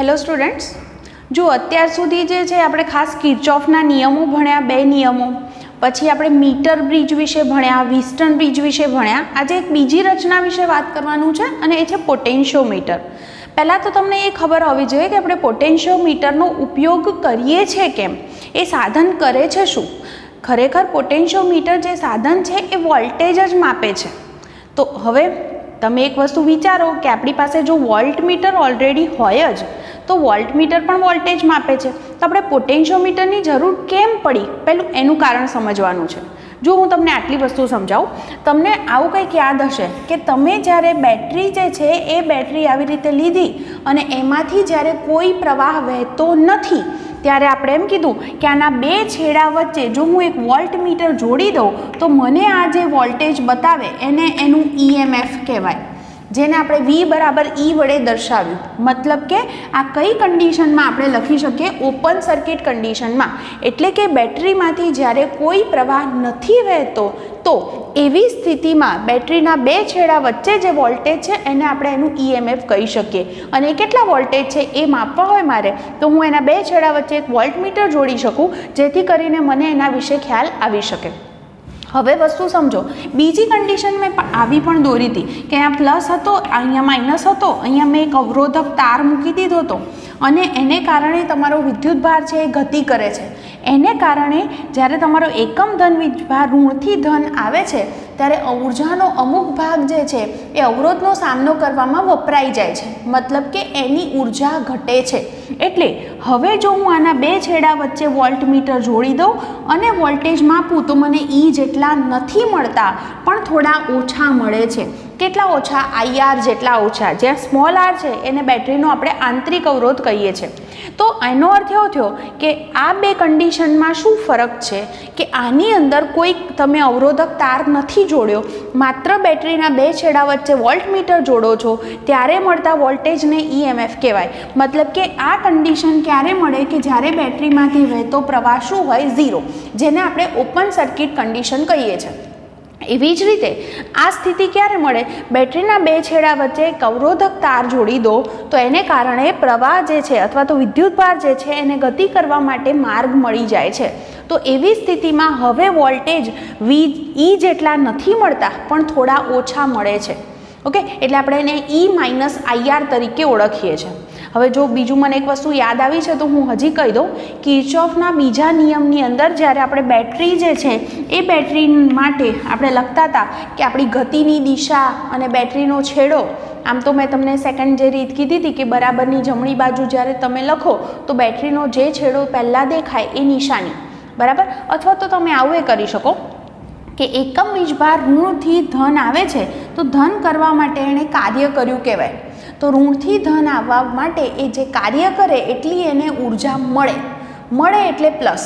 Hello students, જો અત્યાર સુધી જે છે આપણે ખાસ કિર્ચોફના નિયમો ભણ્યા, બે નિયમો, પછી આપણે મીટર બ્રિજ વિશે ભણ્યા, વિસ્ટન બ્રિજ વિશે ભણ્યા. આજે એક બીજી રચના વિશે વાત કરવાનું છે અને એ છે પોટેન્શિયોમીટર. પહેલાં તો તમને એ ખબર હોવી જોઈએ કે આપણે પોટેન્શિયોમીટરનો ઉપયોગ કરીએ છીએ કેમ, એ સાધન કરે છે શું. ખરેખર પોટેન્શિયોમીટર જે સાધન છે એ વોલ્ટેજ જ માપે છે. તો હવે તમે એક વસ્તુ વિચારો કે આપણી પાસે જો વોલ્ટમીટર ઓલરેડી હોય જ તો વોલ્ટમીટર પણ વોલ્ટેજ માપે છે, તો આપણે પોટેન્શિયોમીટરની જરૂર કેમ પડી, પહેલું એનું કારણ સમજવાનું છે. જો હું તમને આટલી વસ્તુ સમજાવું, તમને આવું કંઈક યાદ હશે કે તમે જ્યારે બેટરી જે છે એ બેટરી આવી રીતે લીધી અને એમાંથી જ્યારે કોઈ પ્રવાહ વહેતો નથી ત્યારે આપણે એમ કીધું કે આના બે છેડા વચ્ચે જો હું એક વોલ્ટમીટર જોડી દઉં તો મને આ જે વોલ્ટેજ બતાવે એને એનું EMF કહેવાય, જેને આપણે V બરાબર E વડે દર્શાવ્યું. મતલબ કે આ કઈ કન્ડિશનમાં આપણે લખી શકીએ, ઓપન સર્કિટ કન્ડિશનમાં. એટલે કે બેટરીમાંથી જ્યારે કોઈ પ્રવાહ નથી વહેતો તો એવી સ્થિતિમાં બેટરીના બે છેડા વચ્ચે જે વોલ્ટેજ છે એને આપણે એનું EMF કહી શકીએ. અને એ કેટલા વોલ્ટેજ છે એ માપવા હોય મારે તો હું એના બે છેડા વચ્ચે એક વોલ્ટમીટર જોડી શકું, જેથી કરીને મને એના વિશે ખ્યાલ આવી શકે. હવે વસ્તુ સમજો, બીજી કન્ડિશન મેં આવી પણ દોરી હતી કે અહીંયા પ્લસ હતો, અહીંયા માઇનસ હતો, અહીંયા મેં એક અવરોધક તાર મૂકી દીધો હતો અને એને કારણે તમારો વિદ્યુતભાર છે એ ગતિ કરે છે. એને કારણે જ્યારે તમારો એકમ ધન વીજભાર ઋણથી ધન આવે છે ત્યારે ઉર્જાનો અમુક ભાગ જે છે એ અવરોધનો સામનો કરવામાં વપરાઈ જાય છે, મતલબ કે એની ઉર્જા ઘટે છે. એટલે હવે જો હું આના બે છેડા વચ્ચે વોલ્ટમીટર જોડી દઉં અને વોલ્ટેજ માપું તો મને E જેટલા નથી મળતા પણ થોડા ઓછા મળે છે. કેટલા ઓછા? IR જેટલા ઓછા. જ્યાં સ્મોલ r છે એને બેટરીનો આપણે આંતરિક અવરોધ કહીએ છીએ. તો એનો અર્થ એવો થયો કે આ બે કન્ડિશનમાં શું ફરક છે કે આની અંદર કોઈ તમે અવરોધક તાર નથી જોડ્યો, માત્ર બેટરીના બે છેડા વચ્ચે વોલ્ટમીટર જોડો છો, ત્યારે મળતા વોલ્ટેજને EMF કહેવાય. મતલબ કે આ કન્ડિશન ક્યારે મળે કે જ્યારે બેટરીમાંથી વહેતો પ્રવાહ શું હોય? 0, જેને આપણે ઓપન સર્કિટ કન્ડિશન કહીએ છીએ. એવી જ રીતે આ સ્થિતિ ક્યારે મળે? બેટરીના બે છેડા વચ્ચે એક અવરોધક તાર જોડી દો તો એને કારણે પ્રવાહ જે છે અથવા તો વિદ્યુતભાર જે છે એને ગતિ કરવા માટે માર્ગ મળી જાય છે. તો એવી સ્થિતિમાં હવે વોલ્ટેજ E જેટલા નથી મળતા પણ થોડા ઓછા મળે છે. ઓકે, એટલે આપણે એને E - IR તરીકે ઓળખીએ છીએ. હવે જો બીજું મને એક વસ્તુ યાદ આવી છે તો હું હજી કહી દઉં. કિર્ચોફના બીજા નિયમની અંદર જ્યારે આપણે બેટરી જે છે એ બેટરી માટે આપણે લખતા હતા કે આપણી ગતિની દિશા અને બેટરીનો છેડો, આમ તો મેં તમને સેકન્ડ જે રીત કીધી હતી કે બરાબરની જમણી બાજુ જ્યારે તમે લખો તો બેટરીનો જે છેડો પહેલાં દેખાય એ નિશાની, બરાબર. અથવા તો તમે આવું એ કરી શકો કે એકમ વીજભાર ઋણથી ધન આવે છે તો ધન કરવા માટે એણે કાર્ય કર્યું કહેવાય. તો ઋણથી ધન આવવા માટે એ જે કાર્ય કરે એટલી એને ઉર્જા મળે એટલે પ્લસ.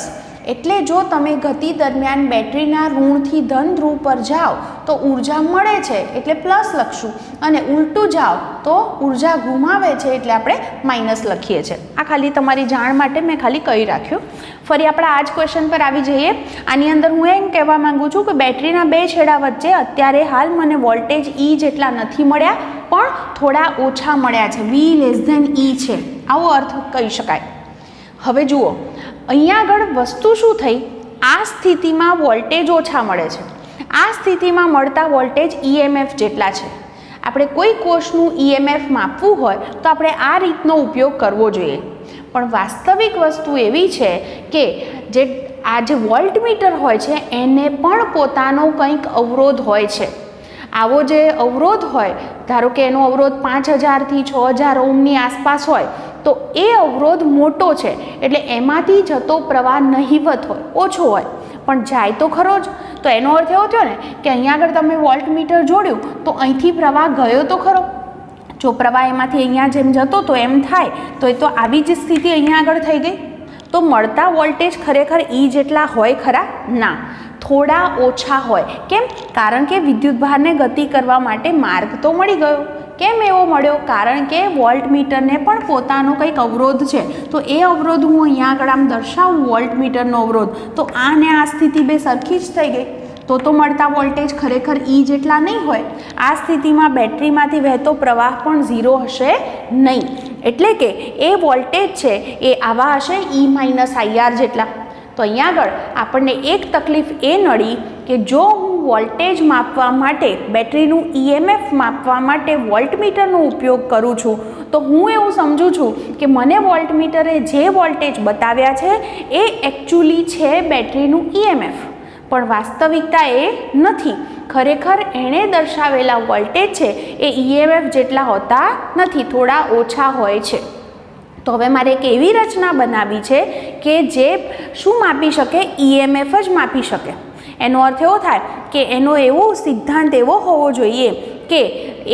એટલે જો તમે ગતિ દરમિયાન બેટરીના ઋણથી ધન ધ્રુવ પર જાઓ તો ઉર્જા મળે છે એટલે પ્લસ લખશું, અને ઉલટું જાઓ તો ઉર્જા ગુમાવે છે એટલે આપણે માઇનસ લખીએ છીએ. આ ખાલી તમારી જાણ માટે મેં ખાલી કહી રાખ્યું. ફરી આપણે આ જ ક્વેશ્ચન પર આવી જઈએ. આની અંદર હું એમ કહેવા માગું છું કે બેટરીના બે છેડા વચ્ચે અત્યારે હાલ મને વોલ્ટેજ E જેટલા નથી મળ્યા પણ થોડા ઓછા મળ્યા છે, V E છે, આવો અર્થ કહી શકાય. હવે જુઓ, અહીંયા આગળ વસ્તુ શું થઈ? આ સ્થિતિમાં વોલ્ટેજ ઓછા મળે છે, આ સ્થિતિમાં મળતા વોલ્ટેજ EMF જેટલા છે. આપણે કોઈ કોષનું EMF માપવું હોય તો આપણે આ રીતનો ઉપયોગ કરવો જોઈએ. પણ વાસ્તવિક વસ્તુ એવી છે કે આ જે વોલ્ટમીટર હોય છે એને પણ પોતાનો કંઈક અવરોધ હોય છે. આવો જે અવરોધ હોય, ધારો કે એનો અવરોધ 5000 થી 6000 ઓહ્મની આસપાસ હોય તો એ અવરોધ મોટો છે એટલે એમાંથી જતો પ્રવાહ નહિવત હોય, ઓછો હોય, પણ જાય તો ખરો જ. તો એનો અર્થ એવો થયો ને કે અહીંયા આગળ તમે વોલ્ટમીટર જોડ્યું તો અહીંથી પ્રવાહ ગયો તો ખરો. જો પ્રવાહ એમાંથી અહીંયા જેમ જતો તો એમ થાય તો એ તો આવી જ સ્થિતિ અહીંયા આગળ થઈ ગઈ. તો મળતા વોલ્ટેજ ખરેખર E જેટલા હોય ખરા? ના, થોડા ઓછા હોય. કેમ? કારણ કે વિદ્યુતભારને ગતિ કરવા માટે માર્ગ તો મળી ગયો. કેમ એવો મળ્યો? કારણ કે વોલ્ટમીટરને પણ પોતાનો કંઈક અવરોધ છે. તો એ અવરોધ હું અહીંયા આગળ આમ દર્શાવું, વોલ્ટમીટરનો અવરોધ, તો આ ને આ સ્થિતિ બે સરખી જ થઈ ગઈ. તો મળતા વોલ્ટેજ ખરેખર E જેટલા નહીં હોય. આ સ્થિતિમાં બેટરીમાંથી વહેતો પ્રવાહ પણ 0 હશે નહીં, એટલે કે એ વોલ્ટેજ છે એ આવા હશે E-IR જેટલા. તો અહીંયા આગળ આપણને એક તકલીફ એ નડી કે જો હું વોલ્ટેજ માપવા માટે બેટરીનું EMF માપવા માટે વોલ્ટમીટરનો ઉપયોગ કરું છું તો હું એવું સમજું છું કે મને વોલ્ટમીટરે જે વોલ્ટેજ બતાવ્યા છે એ એકચ્યુઅલી છે બેટરીનું EMF, પણ વાસ્તવિકતા એ નથી. ખરેખર એણે દર્શાવેલા વોલ્ટેજ છે એ EMF જેટલા હોતા નથી, થોડા ઓછા હોય છે. તો હવે મારે એક એવી રચના બનાવવી છે કે જે શું માપી શકે? EMF જ માપી શકે. એનો અર્થ એવો થાય કે એનો એવો સિદ્ધાંત એવો હોવો જોઈએ કે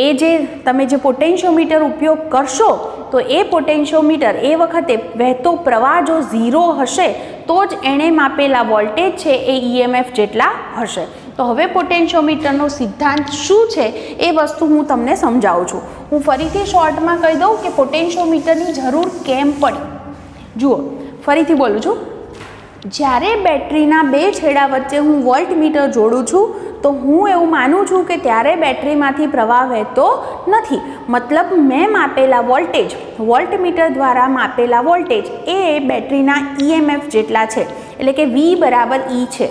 એ જે તમે જે પોટેન્શિયોમીટર ઉપયોગ કરશો તો એ પોટેન્શિયોમીટર એ વખતે વહેતો પ્રવાહ જો 0 હશે તો જ એણે માપેલા વોલ્ટેજ છે એ EMF જેટલા હશે. તો હવે પોટેન્શિયોમીટરનો સિદ્ધાંત શું છે એ વસ્તુ હું તમને સમજાવું છું. હું ફરીથી શોર્ટમાં કહી દઉં કે પોટેન્શિયોમીટરની જરૂર કેમ પડી. જુઓ, ફરીથી બોલું છું. જ્યારે બેટરીના બે છેડા વચ્ચે હું વોલ્ટમીટર જોડું છું તો હું એવું માનું છું કે ત્યારે બેટરીમાંથી પ્રવાહ વહેતો નથી. મતલબ મેં માપેલા વોલ્ટેજ, વોલ્ટમીટર દ્વારા માપેલા વોલ્ટેજ એ બેટરીના EMF જેટલા છે, એટલે કે V = E છે.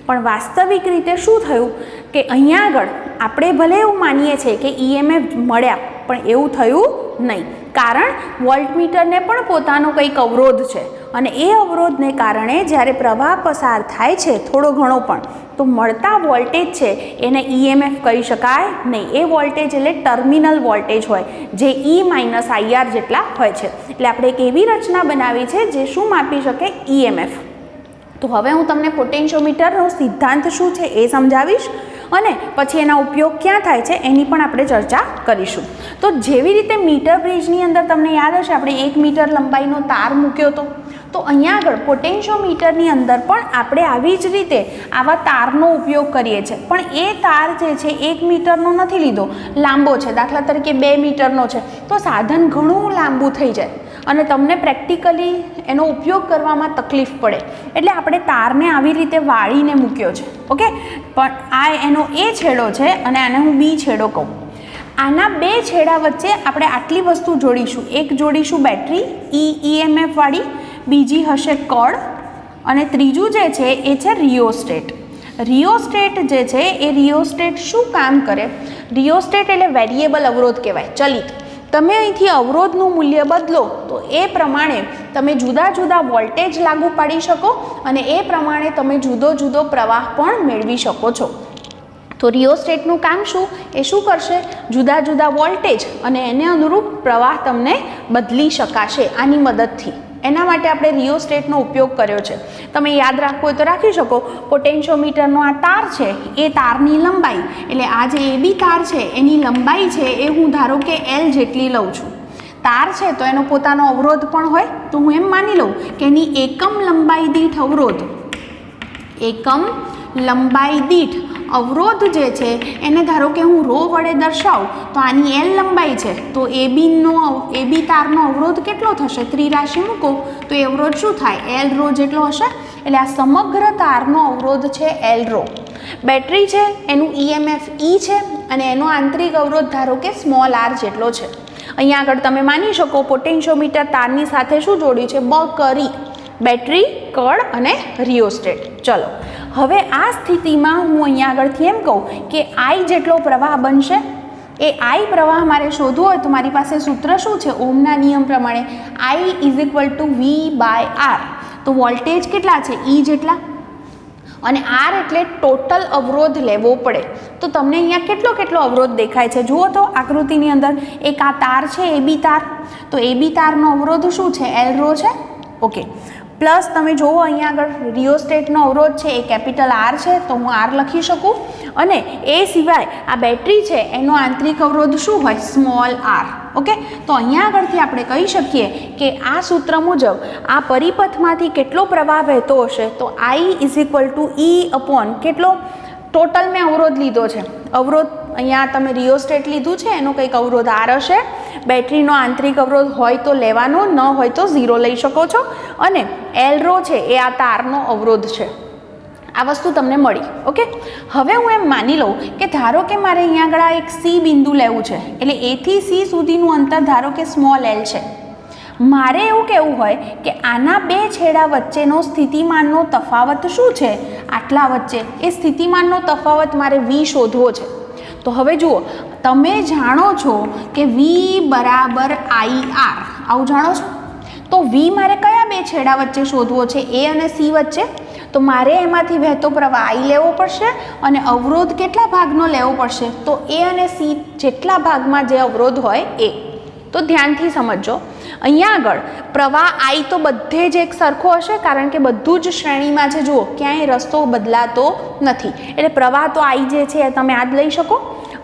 પણ વાસ્તવિક રીતે શું થયું કે અહીંયા આગળ આપણે ભલે એવું માનીએ છીએ કે EMF મળ્યા, પણ એવું થયું નહીં. કારણ વોલ્ટમીટરને પણ પોતાનો કંઈક અવરોધ છે અને એ અવરોધને કારણે જ્યારે પ્રવાહ પસાર થાય છે થોડો ઘણો પણ, તો મળતા વોલ્ટેજ છે એને EMF કહી શકાય નહીં. એ વોલ્ટેજ એટલે ટર્મિનલ વોલ્ટેજ હોય જે E-IR જેટલા હોય છે. એટલે આપણે એક એવી રચના બનાવી છે જે શું માપી શકે? EMF. તો હવે હું તમને પોટેન્શિયોમીટરનો સિદ્ધાંત શું છે એ સમજાવીશ અને પછી એના ઉપયોગ ક્યાં થાય છે એની પણ આપણે ચર્ચા કરીશું. તો જેવી રીતે મીટર બ્રિજની અંદર તમને યાદ હશે આપણે 1 મીટર લંબાઈનો તાર મૂક્યો હતો, તો અહીંયા આગળ પોટેન્શિયોમીટરની અંદર પણ આપણે આવી જ રીતે આવા તારનો ઉપયોગ કરીએ છીએ. પણ એ તાર જે છે 1 મીટરનો નથી લીધો, લાંબો છે. દાખલા તરીકે 2 મીટરનો છે તો સાધન ઘણું લાંબુ થઈ જાય અને તમને પ્રેક્ટિકલી એનો ઉપયોગ કરવામાં તકલીફ પડે, એટલે આપણે તારને આવી રીતે વાળીને મૂક્યો છે. ઓકે, પણ આ એનો એ છેડો છે અને આને હું B છેડો કહું. આના બે છેડા વચ્ચે આપણે આટલી વસ્તુ જોડીશું. એક જોડીશું બેટરી EMF વાળી, બીજી હશે કળ અને ત્રીજું જે છે એ છે રિયોસ્ટેટ. રિયોસ્ટેટ જે છે એ રિયોસ્ટેટ શું કામ કરે? રિયોસ્ટેટ એટલે વેરિયેબલ અવરોધ કહેવાય, ચલિત. તમે અહીંથી અવરોધનું મૂલ્ય બદલો તો એ પ્રમાણે તમે જુદા જુદા વોલ્ટેજ લાગુ પાડી શકો અને એ પ્રમાણે તમે જુદો જુદો પ્રવાહ પણ મેળવી શકો છો. તો રિયોસ્ટેટનું કામ શું? એ શું કરશે? જુદા જુદા વોલ્ટેજ અને એને અનુરૂપ પ્રવાહ તમને બદલી શકાશે આની મદદથી. એના માટે આપણે રિયોસ્ટેટનો ઉપયોગ કર્યો છે. તમે યાદ રાખવું હોય તો રાખી શકો. પોટેન્શિયોમીટરનો આ તાર છે એ તારની લંબાઈ, એટલે આ જે AB તાર છે એની લંબાઈ છે એ હું ધારો કે L જેટલી લઉં છું. તાર છે તો એનો પોતાનો અવરોધ પણ હોય, તો હું એમ માની લઉં કે એની એકમ લંબાઈ દીઠ અવરોધ, એકમ લંબાઈ દીઠ અવરોધ જે છે એને ધારો કે હું ρ વડે દર્શાવું તો આની L લંબાઈ છે તો AB તારનો અવરોધ કેટલો થશે? ત્રિરાશિ મૂકો તો એ અવરોધ શું થાય? L ρ જેટલો હશે. એટલે આ સમગ્ર તારનો અવરોધ છે L ρ. બેટરી છે એનું EMF E છે અને એનો આંતરિક અવરોધ ધારો કે સ્મોલ r જેટલો છે. અહીંયા આગળ તમે માની શકો પોટેન્શિયોમીટર તારની સાથે શું જોડ્યું છે? બકરી, બેટરી, કળ અને રિયોસ્ટેટ. ચલો, હવે આ સ્થિતિમાં હું અહીંયા આગળથી એમ કહું કે I જેટલો પ્રવાહ બનશે. એ I પ્રવાહ મારે શોધવો હોય તો મારી પાસે સૂત્ર શું છે? ઓહમના નિયમ પ્રમાણે I = V/R. તો વોલ્ટેજ કેટલા છે? E જેટલા અને R એટલે ટોટલ અવરોધ લેવો પડે. તો તમને અહીંયા કેટલો અવરોધ દેખાય છે? જુઓ તો આકૃતિની અંદર એક આ તાર છે AB તાર, તો AB તારનો અવરોધ શું છે? L ρ છે. ઓકે, પ્લસ તમે જુઓ અહીંયા આગળ રિયોસ્ટેટનો અવરોધ છે એ કેપિટલ R છે તો હું R લખી શકું. અને એ સિવાય આ બેટરી છે એનો આંતરિક અવરોધ શું હોય? Small r. ઓકે, તો અહીંયા આગળથી આપણે કહી શકીએ કે આ સૂત્ર મુજબ આ પરિપથમાંથી કેટલો પ્રવાહ વહેતો હશે? તો I E/ કેટલો? ટોટલ મેં અવરોધ લીધો છે. અવરોધ અહીંયા તમે રિયોસ્ટેટ લીધું છે એનો કંઈક અવરોધ R હશે. બેટરીનો આંતરિક અવરોધ હોય તો લેવાનો, ન હોય તો 0 લઈ શકો છો. અને L ρ છે એ આ તારનો અવરોધ છે. આ વસ્તુ તમને મળી. ઓકે, હવે હું એમ માની લઉં કે ધારો કે મારે અહીંયા આગળ આ એક સી બિંદુ લેવું છે, એટલે એ થી સી સુધીનું અંતર ધારો કે સ્મોલ એલ છે. મારે એવું કહેવું હોય કે આના બે છેડા વચ્ચેનો સ્થિતિમાનનો તફાવત શું છે, આટલા વચ્ચે એ સ્થિતિમાનનો તફાવત મારે વી શોધવો છે. તો હવે જુઓ, તમે જાણો છો કે વી બરાબર આઈ આર, આવું જાણો છો. તો વી મારે કયા બે છેડા વચ્ચે શોધવો છે, એ અને સી વચ્ચે. તો મારે એમાંથી વહેતો પ્રવાહ આઈ લેવો પડશે અને અવરોધ કેટલા ભાગનો લેવો પડશે, તો એ અને સી જેટલા ભાગમાં જે અવરોધ હોય એ. તો ધ્યાનથી સમજજો, અહીંયા આગળ પ્રવાહ આઈ તો બધે જ એક સરખો હશે, કારણ કે બધું જ શ્રેણીમાં છે. જુઓ, ક્યાંય રસ્તો બદલાતો નથી, એટલે પ્રવાહ તો આઈ જે છે એ તમે આ જ લઈ શકો.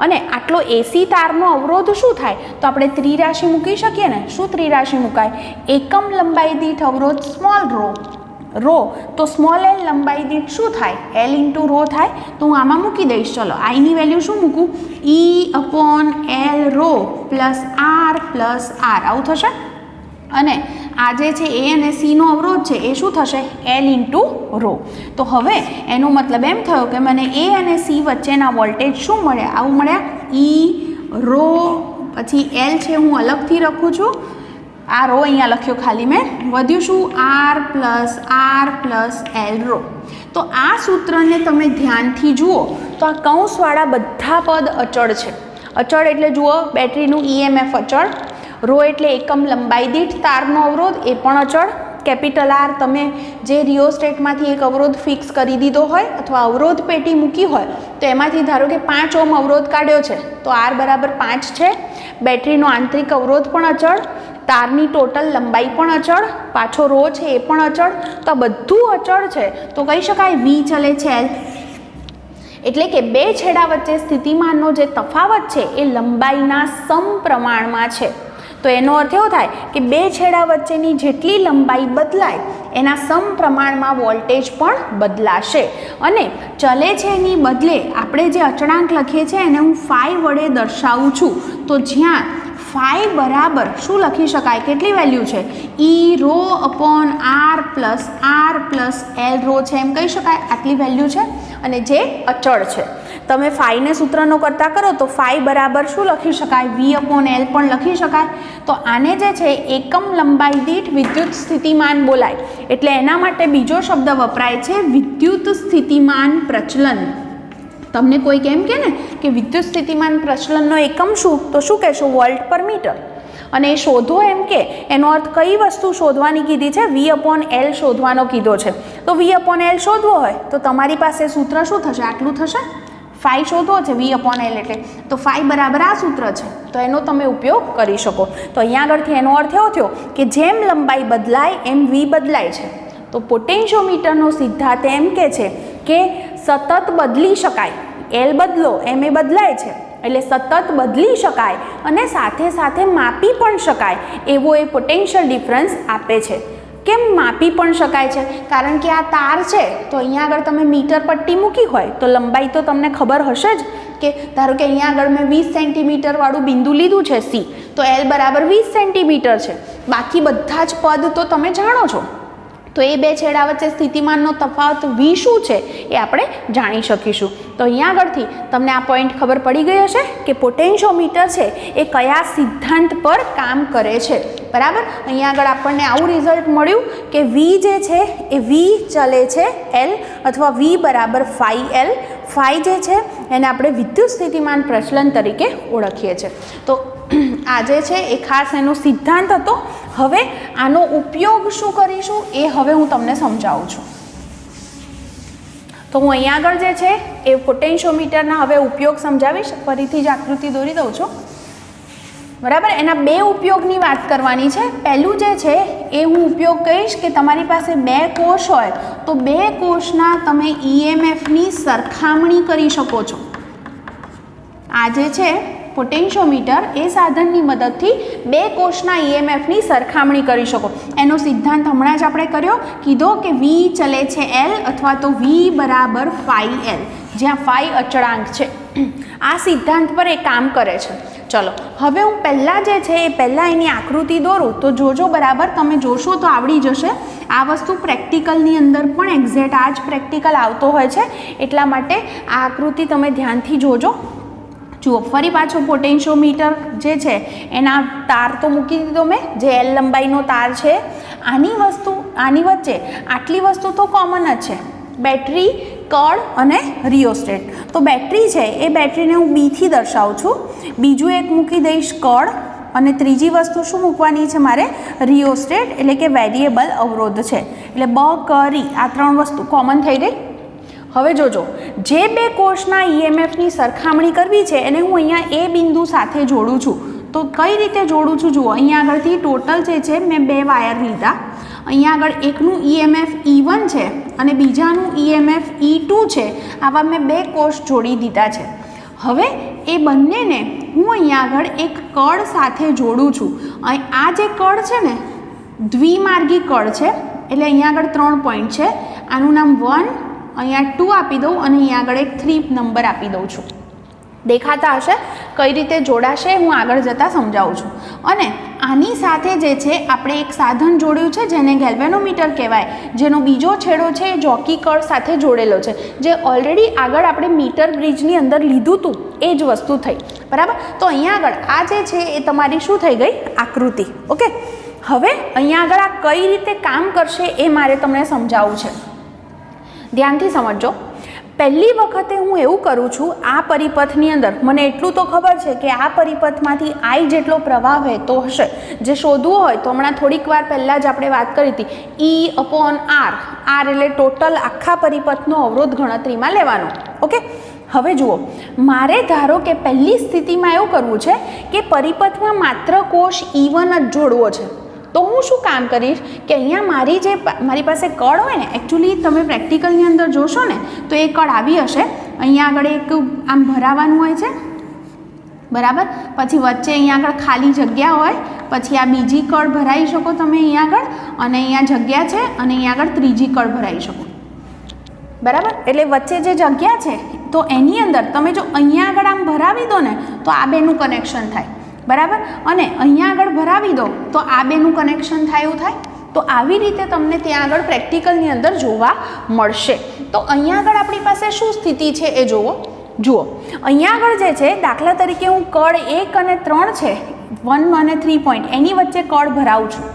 અને આટલો એસી તારનો અવરોધ શું થાય, તો આપણે ત્રિરાશિ મૂકી શકીએ ને. શું ત્રિરાશિ મુકાય, એકમ લંબાઈ દીઠ અવરોધ સ્મોલ રો, તો સ્મોલ એલ લંબાઈ દીઠ શું થાય, એલ ઇન્ટુ રો થાય. તો હું આમાં મૂકી દઈશ. ચલો, આઈની વેલ્યુ શું મૂકું, E/L રો પ્લસ આર, આવું થશે. અને આ જે છે એ અને સીનો અવરોધ છે એ શું થશે, એલ ઇન્ટુ રો. તો હવે એનો મતલબ એમ થયો કે મને એ અને સી વચ્ચેના વોલ્ટેજ શું મળ્યા, આવું મળ્યા. ઈ રો પછી એલ છે હું અલગથી લખું છું, આ રો અહીંયા લખ્યો ખાલી મેં, વધ્યું શું આર પ્લસ એલ રો. તો આ સૂત્રને તમે ધ્યાનથી જુઓ તો આ કૌંસવાળા બધા પદ અચળ છે. અચળ એટલે જુઓ, બેટરીનું EMF અચળ, રો એટલે એકમ લંબાઈ દીઠ તારનો અવરોધ એ પણ અચળ. કેપિટલ આર તમે જે રિયોસ્ટેટમાંથી એક અવરોધ ફિક્સ કરી દીધો હોય અથવા અવરોધ પેટી મૂકી હોય તો એમાંથી ધારો કે 5 ઓહ્મ અવરોધ કાઢ્યો છે તો આર બરાબર 5 છે. બેટરીનો આંતરિક અવરોધ પણ અચળ, તારની ટોટલ લંબાઈ પણ અચળ, પાછો રો છે એ પણ અચળ. તો આ બધું અચળ છે તો કહી શકાય વી ચલે છે એલ. એટલે કે બે છેડા વચ્ચે સ્થિતિમાનનો જે તફાવત છે એ લંબાઈના સમપ્રમાણમાં છે. તો એનો અર્થ એવો થાય કે બે છેડા વચ્ચેની જેટલી લંબાઈ બદલાય એના સમપ્રમાણમાં વોલ્ટેજ પણ બદલાશે. અને ચલે છે એની બદલે આપણે જે અચળાંક લખીએ છીએ એને હું ફાઈ વડે દર્શાવું છું. તો જ્યાં ફાઈ બરાબર શું લખી શકાય, કેટલી વેલ્યુ છે, E/R પ્લસ એલ રો છે એમ કહી શકાય, આટલી વેલ્યુ છે. અને જે અચળ છે તમે ફાઈને સૂત્રનો કરતા કરો તો ફાઈ બરાબર શું લખી શકાય, V/L પણ લખી શકાય. તો આને જે છે એકમ લંબાઈ દીઠ વિદ્યુત સ્થિતિમાન બોલાય. એટલે એના માટે બીજો શબ્દ વપરાય છે વિદ્યુત સ્થિતિમાન પ્રચલન. તમને કોઈ કેમ કે ને કે વિદ્યુત સ્થિતિમાન પ્રચલનનો એકમ શું, તો શું કહેશો, વોલ્ટ પર મીટર. અને એ શોધો એમ કે એનો અર્થ કઈ વસ્તુ શોધવાની કીધી છે, V/L શોધવાનો કીધો છે. તો V/L શોધવો હોય તો તમારી પાસે સૂત્ર શું થશે, આટલું થશે. ફાઈ શોધવો છે V/L એટલે તો ફાઈ બરાબર આ સૂત્ર છે, તો એનો તમે ઉપયોગ કરી શકો. તો અહીંયા આગળથી એનો અર્થ એવો થયો કે જેમ લંબાઈ બદલાય એમ V બદલાય છે. તો પોટેન્શિયોમીટરનો સિદ્ધાંત એમ કે છે કે સતત બદલી શકાય, એલ બદલો એમ એ બદલાય છે એટલે સતત બદલી શકાય અને સાથે સાથે માપી પણ શકાય એવો એ પોટેન્શિયલ ડિફરન્સ આપે છે. કેમ માપી પણ શકાય છે, કારણ કે આ તાર છે તો અહીંયા આગળ તમે મીટર પટ્ટી મૂકી હોય તો લંબાઈ તો તમને ખબર હશે જ કે ધારો કે અહીંયા આગળ મેં 20 સેન્ટીમીટર વાળું બિંદુ લીધું છે સી, તો એલ બરાબર 20 સેન્ટીમીટર છે. બાકી બધા જ પદ તો તમે જાણો છો. તો એ બે છેડા વચ્ચે સ્થિતિમાનનો તફાવત V શું છે એ આપણે જાણી શકીશું. તો અહીંયા આગળથી તમને આ પોઈન્ટ ખબર પડી ગઈ હશે કે પોટેન્શિયોમીટર છે એ કયા સિદ્ધાંત પર કામ કરે છે. બરાબર, અહીંયા આગળ આપણને આવું રિઝલ્ટ મળ્યું કે V જે છે એ V ચલે છે L અથવા V બરાબર ફાઈ L. ફાઈ જે છે એને આપણે વિદ્યુત સ્થિતિમાન પ્રચલન તરીકે ઓળખીએ છીએ. તો આ જે છે એ ખાસ એનો સિદ્ધાંત હતો. હવે આનો ઉપયોગ શું કરીશું એ હવે હું તમને સમજાવું છું. તો હું અહીંયા આગળ જે છે એ પોટેન્શિયોમીટરના હવે ઉપયોગ સમજાવીશ. ફરીથી જ આકૃતિ દોરી દઉં છું. બરાબર, એના બે ઉપયોગની વાત કરવાની છે. પહેલું જે છે એ હું ઉપયોગ કહીશ કે તમારી પાસે બે કોષ હોય તો બે કોષના તમે EMFની સરખામણી કરી શકો છો. આ જે છે પોટેન્શિયોમીટર એ સાધનની મદદથી બે કોષના EMFની સરખામણી કરી શકો. એનો સિદ્ધાંત હમણાં જ આપણે કર્યો, કીધો કે V ચલે છે L અથવા તો V બરાબર ફાઈ L, જ્યાં ફાઈ અચળાંક છે. આ સિદ્ધાંત પર એ કામ કરે છે. ચલો હવે હું પહેલાં જે છે એ પહેલાં એની આકૃતિ દોરું તો જોજો બરાબર, તમે જોશો તો આવડી જશે. આ વસ્તુ પ્રેક્ટિકલની અંદર પણ એક્ઝેક્ટ આ જ પ્રેક્ટિકલ આવતો હોય છે, એટલા માટે આ આકૃતિ તમે ધ્યાનથી જોજો. જુઓ ફરી પાછો પોટેન્શિયોમીટર જે છે એના તાર તો મૂકી દીધો મેં, જે એલ લંબાઈનો તાર છે. આની વચ્ચે આટલી વસ્તુ તો કોમન જ છે, બેટરી, કળ અને રિયોસ્ટેટ. તો બેટરી છે એ બેટરીને હું બીથી દર્શાવું છું, બીજું એક મૂકી દઈશ કળ, અને ત્રીજી વસ્તુ શું મૂકવાની છે મારે? રિયોસ્ટેટ, એટલે કે વેરિયેબલ અવરોધ છે. એટલે બ ક રી આ 3 વસ્તુ કોમન થઈ ગઈ. હવે જોજો, જે બે કોષના ઈએમએફની સરખામણી કરવી છે એને હું અહીંયા એ બિંદુ સાથે જોડું છું. તો કઈ રીતે જોડું છું જુઓ, અહીંયા આગળથી ટોટલ જે છે મેં 2 વાયર લીધા. અહીંયા આગળ એકનું ઈએમએફ E1 છે અને બીજાનું ઈએમએફ E2 છે. આવા મેં 2 કોષ જોડી દીધા છે. હવે એ બંનેને હું અહીંયા આગળ એક કળ સાથે જોડું છું. આ જે કળ છે ને દ્વિમાર્ગી કળ છે, એટલે અહીંયા આગળ 3 પોઈન્ટ છે. આનું નામ 1, અહીંયા 2 આપી દઉં અને અહીંયા આગળ એક 3 નંબર આપી દઉં છું. દેખાતા હશે કઈ રીતે જોડાશે, હું આગળ જતાં સમજાવું છું. અને આની સાથે જે છે આપણે એક સાધન જોડ્યું છે જેને ગેલ્વેનોમીટર કહેવાય, જેનો બીજો છેડો છે એ જોકી કળ સાથે જોડેલો છે, જે ઓલરેડી આગળ આપણે મીટર બ્રિજની અંદર લીધું હતું એ જ વસ્તુ થઈ. બરાબર, તો અહીંયા આગળ આ જે છે એ તમારી શું થઈ ગઈ? આકૃતિ. ઓકે, હવે અહીંયા આગળ આ કઈ રીતે કામ કરશે એ મારે તમને સમજાવવું છે, ધ્યાનથી સમજજો. પહેલી વખતે હું એવું કરું છું, આ પરિપથની અંદર મને એટલું તો ખબર છે કે આ પરિપથમાંથી I જેટલો પ્રવાહ વહેતો હશે. જે શોધવું હોય તો હમણાં થોડીક વાર પહેલાં જ આપણે વાત કરી હતી, E/R. R એટલે ટોટલ આખા પરિપથનો અવરોધ ગણતરીમાં લેવાનો. ઓકે, હવે જુઓ, મારે ધારો કે પહેલી સ્થિતિમાં એવું કરવું છે કે પરિપથમાં માત્ર કોષ E1 જ જોડવો છે. તો હું શું કામ કરીશ કે અહીંયા મારી પાસે કળ હોય ને, એકચ્યુઅલી તમે પ્રેક્ટિકલની અંદર જોશો ને તો એ કળ આવી હશે. અહીંયા આગળ એક આમ ભરાવાનું હોય છે, બરાબર, પછી વચ્ચે અહીંયા આગળ ખાલી જગ્યા હોય, પછી આ બીજી કળ ભરાઈ શકો તમે અહીંયા આગળ, અને અહીંયા જગ્યા છે, અને અહીંયા આગળ ત્રીજી કળ ભરાઈ શકો. બરાબર, એટલે વચ્ચે જે જગ્યા છે તો એની અંદર તમે જો અહીંયા આગળ આમ ભરાવી દો ને તો આ બેનું કનેક્શન થાય. બરાબર, અને અહીંયા આગળ ભરાવી દો તો આ બેનું કનેક્શન થાય એવું થાય. તો આવી રીતે તમને ત્યાં આગળ પ્રેક્ટિકલની અંદર જોવા મળશે. તો અહીંયા આગળ આપણી પાસે શું સ્થિતિ છે એ જુઓ. અહીંયા આગળ જે છે, દાખલા તરીકે હું કળ 1 અને 3 છે, 1 અને 3 પોઈન્ટ, એની વચ્ચે કળ ભરાવું છું.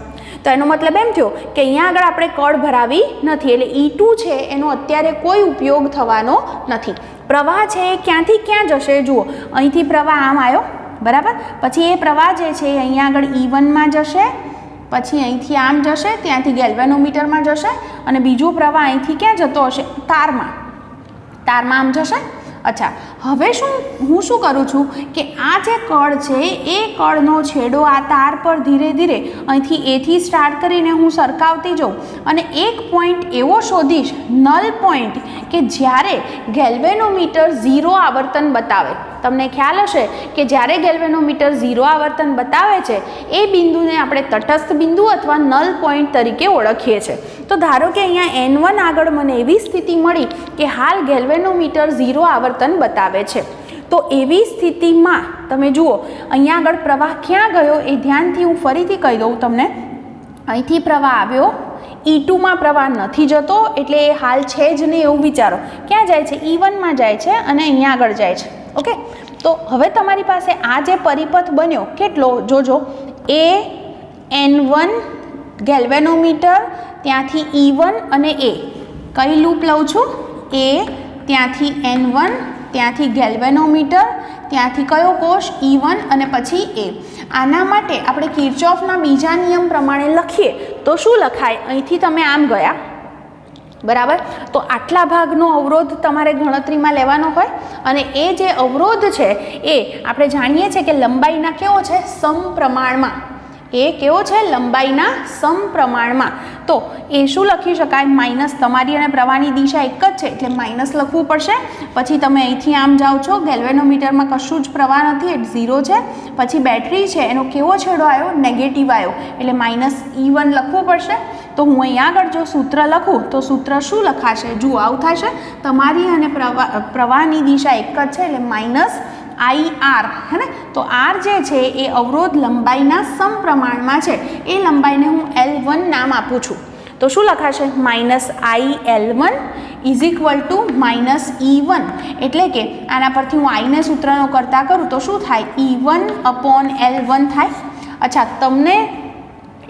તો એનો મતલબ એમ થયો કે અહીંયા આગળ આપણે કળ ભરાવી નથી, એટલે E2 છે એનો અત્યારે કોઈ ઉપયોગ થવાનો નથી. પ્રવાહ છે એ ક્યાંથી ક્યાં જશે? જુઓ, અહીંથી પ્રવાહ આમ આવ્યો, બરાબર, પછી એ પ્રવાહ જે છે એ અહીંયા આગળ E1માં જશે, પછી અહીંથી આમ જશે, ત્યાંથી ગેલ્વેનોમીટરમાં જશે, અને બીજો પ્રવાહ અહીંથી ક્યાં જતો હશે? તારમાં આમ જશે. અચ્છા, હવે હું શું કરું છું કે આ જે કળ છે એ કળનો છેડો આ તાર પર ધીરે ધીરે અહીંથી એથી સ્ટાર્ટ કરીને હું સરકાવતી જાઉં અને એક પોઈન્ટ એવો શોધીશ, નલ પોઈન્ટ, કે જ્યારે ગેલ્વેનોમીટર 0 આવર્તન બતાવે. તમને ખ્યાલ હશે કે જ્યારે ગેલ્વેનોમીટર 0 આવર્તન બતાવે છે એ બિંદુને આપણે તટસ્થ બિંદુ અથવા નલ પોઈન્ટ તરીકે ઓળખીએ છીએ. તો ધારો કે અહીંયા N1 આગળ મને એવી સ્થિતિ મળી કે હાલ ગેલ્વેનોમીટર 0 આવર્તન બતાવે છે. તો એવી સ્થિતિમાં તમે જુઓ અહીંયા આગળ પ્રવાહ ક્યાં ગયો એ ધ્યાનથી હું ફરીથી કહી દઉં તમને. અહીંથી પ્રવાહ આવ્યો, E2માં પ્રવાહ નથી જતો, એટલે એ હાલ છે જ નહીં એવું વિચારો. ક્યાં જાય છે? E1માં જાય છે અને અહીંયા આગળ જાય છે. ઓકે, તો હવે તમારી પાસે આ જે પરિપથ બન્યો કેટલો જોજો, N1 ગેલ્વેનોમીટર, ત્યાંથી E1 અને A. કઈ લૂપ લઉં છું? A, ત્યાંથી N1, ત્યાંથી ગેલ્વેનોમીટર, ત્યાંથી કયો કોષ? E1 અને પછી A. આના માટે આપણે કિર્ચોફના બીજા નિયમ પ્રમાણે લખીએ તો શું લખાય? અહીંથી તમે આમ ગયા, બરાબર, તો આટલા ભાગનો અવરોધ તમારે ગણતરીમાં લેવાનો હોય, અને એ જે અવરોધ છે એ આપણે જાણીએ છીએ કે લંબાઈના કેવો છે? સમપ્રમાણમાં. એ કેવો છે? લંબાઈના સમપ્રમાણમાં. તો એ શું લખી શકાય? માઇનસ, તમારી અને પ્રવાહની દિશા એક જ છે એટલે માઇનસ લખવું પડશે. પછી તમે અહીંથી આમ જાઓ છો, ગેલ્વેનોમીટરમાં કશું જ પ્રવાહ નથી, એટલે 0 છે. પછી બેટરી છે એનો કેવો છેડો આવ્યો? નેગેટિવ આવ્યો, એટલે માઇનસ E1 લખવું પડશે. તો હું અહીંયા આગળ જો સૂત્ર લખું તો સૂત્ર શું લખાશે? જુઓ, આવું થશે, તમારી અને પ્રવાહની દિશા એક જ છે એટલે માઇનસ IR है ને, તો R જે છે એ અવરોધ લંબાઈના સમપ્રમાણમાં છે, એ લંબાઈને હું L1 નામ આપું છું. તો શું લખાશે? -IL1 is equal to -E1, એટલે કે આના પરથી હું આઈને સૂત્રનો કરતા કરું તો શું થાય? E1/L1 થાય. અચ્છા, તમને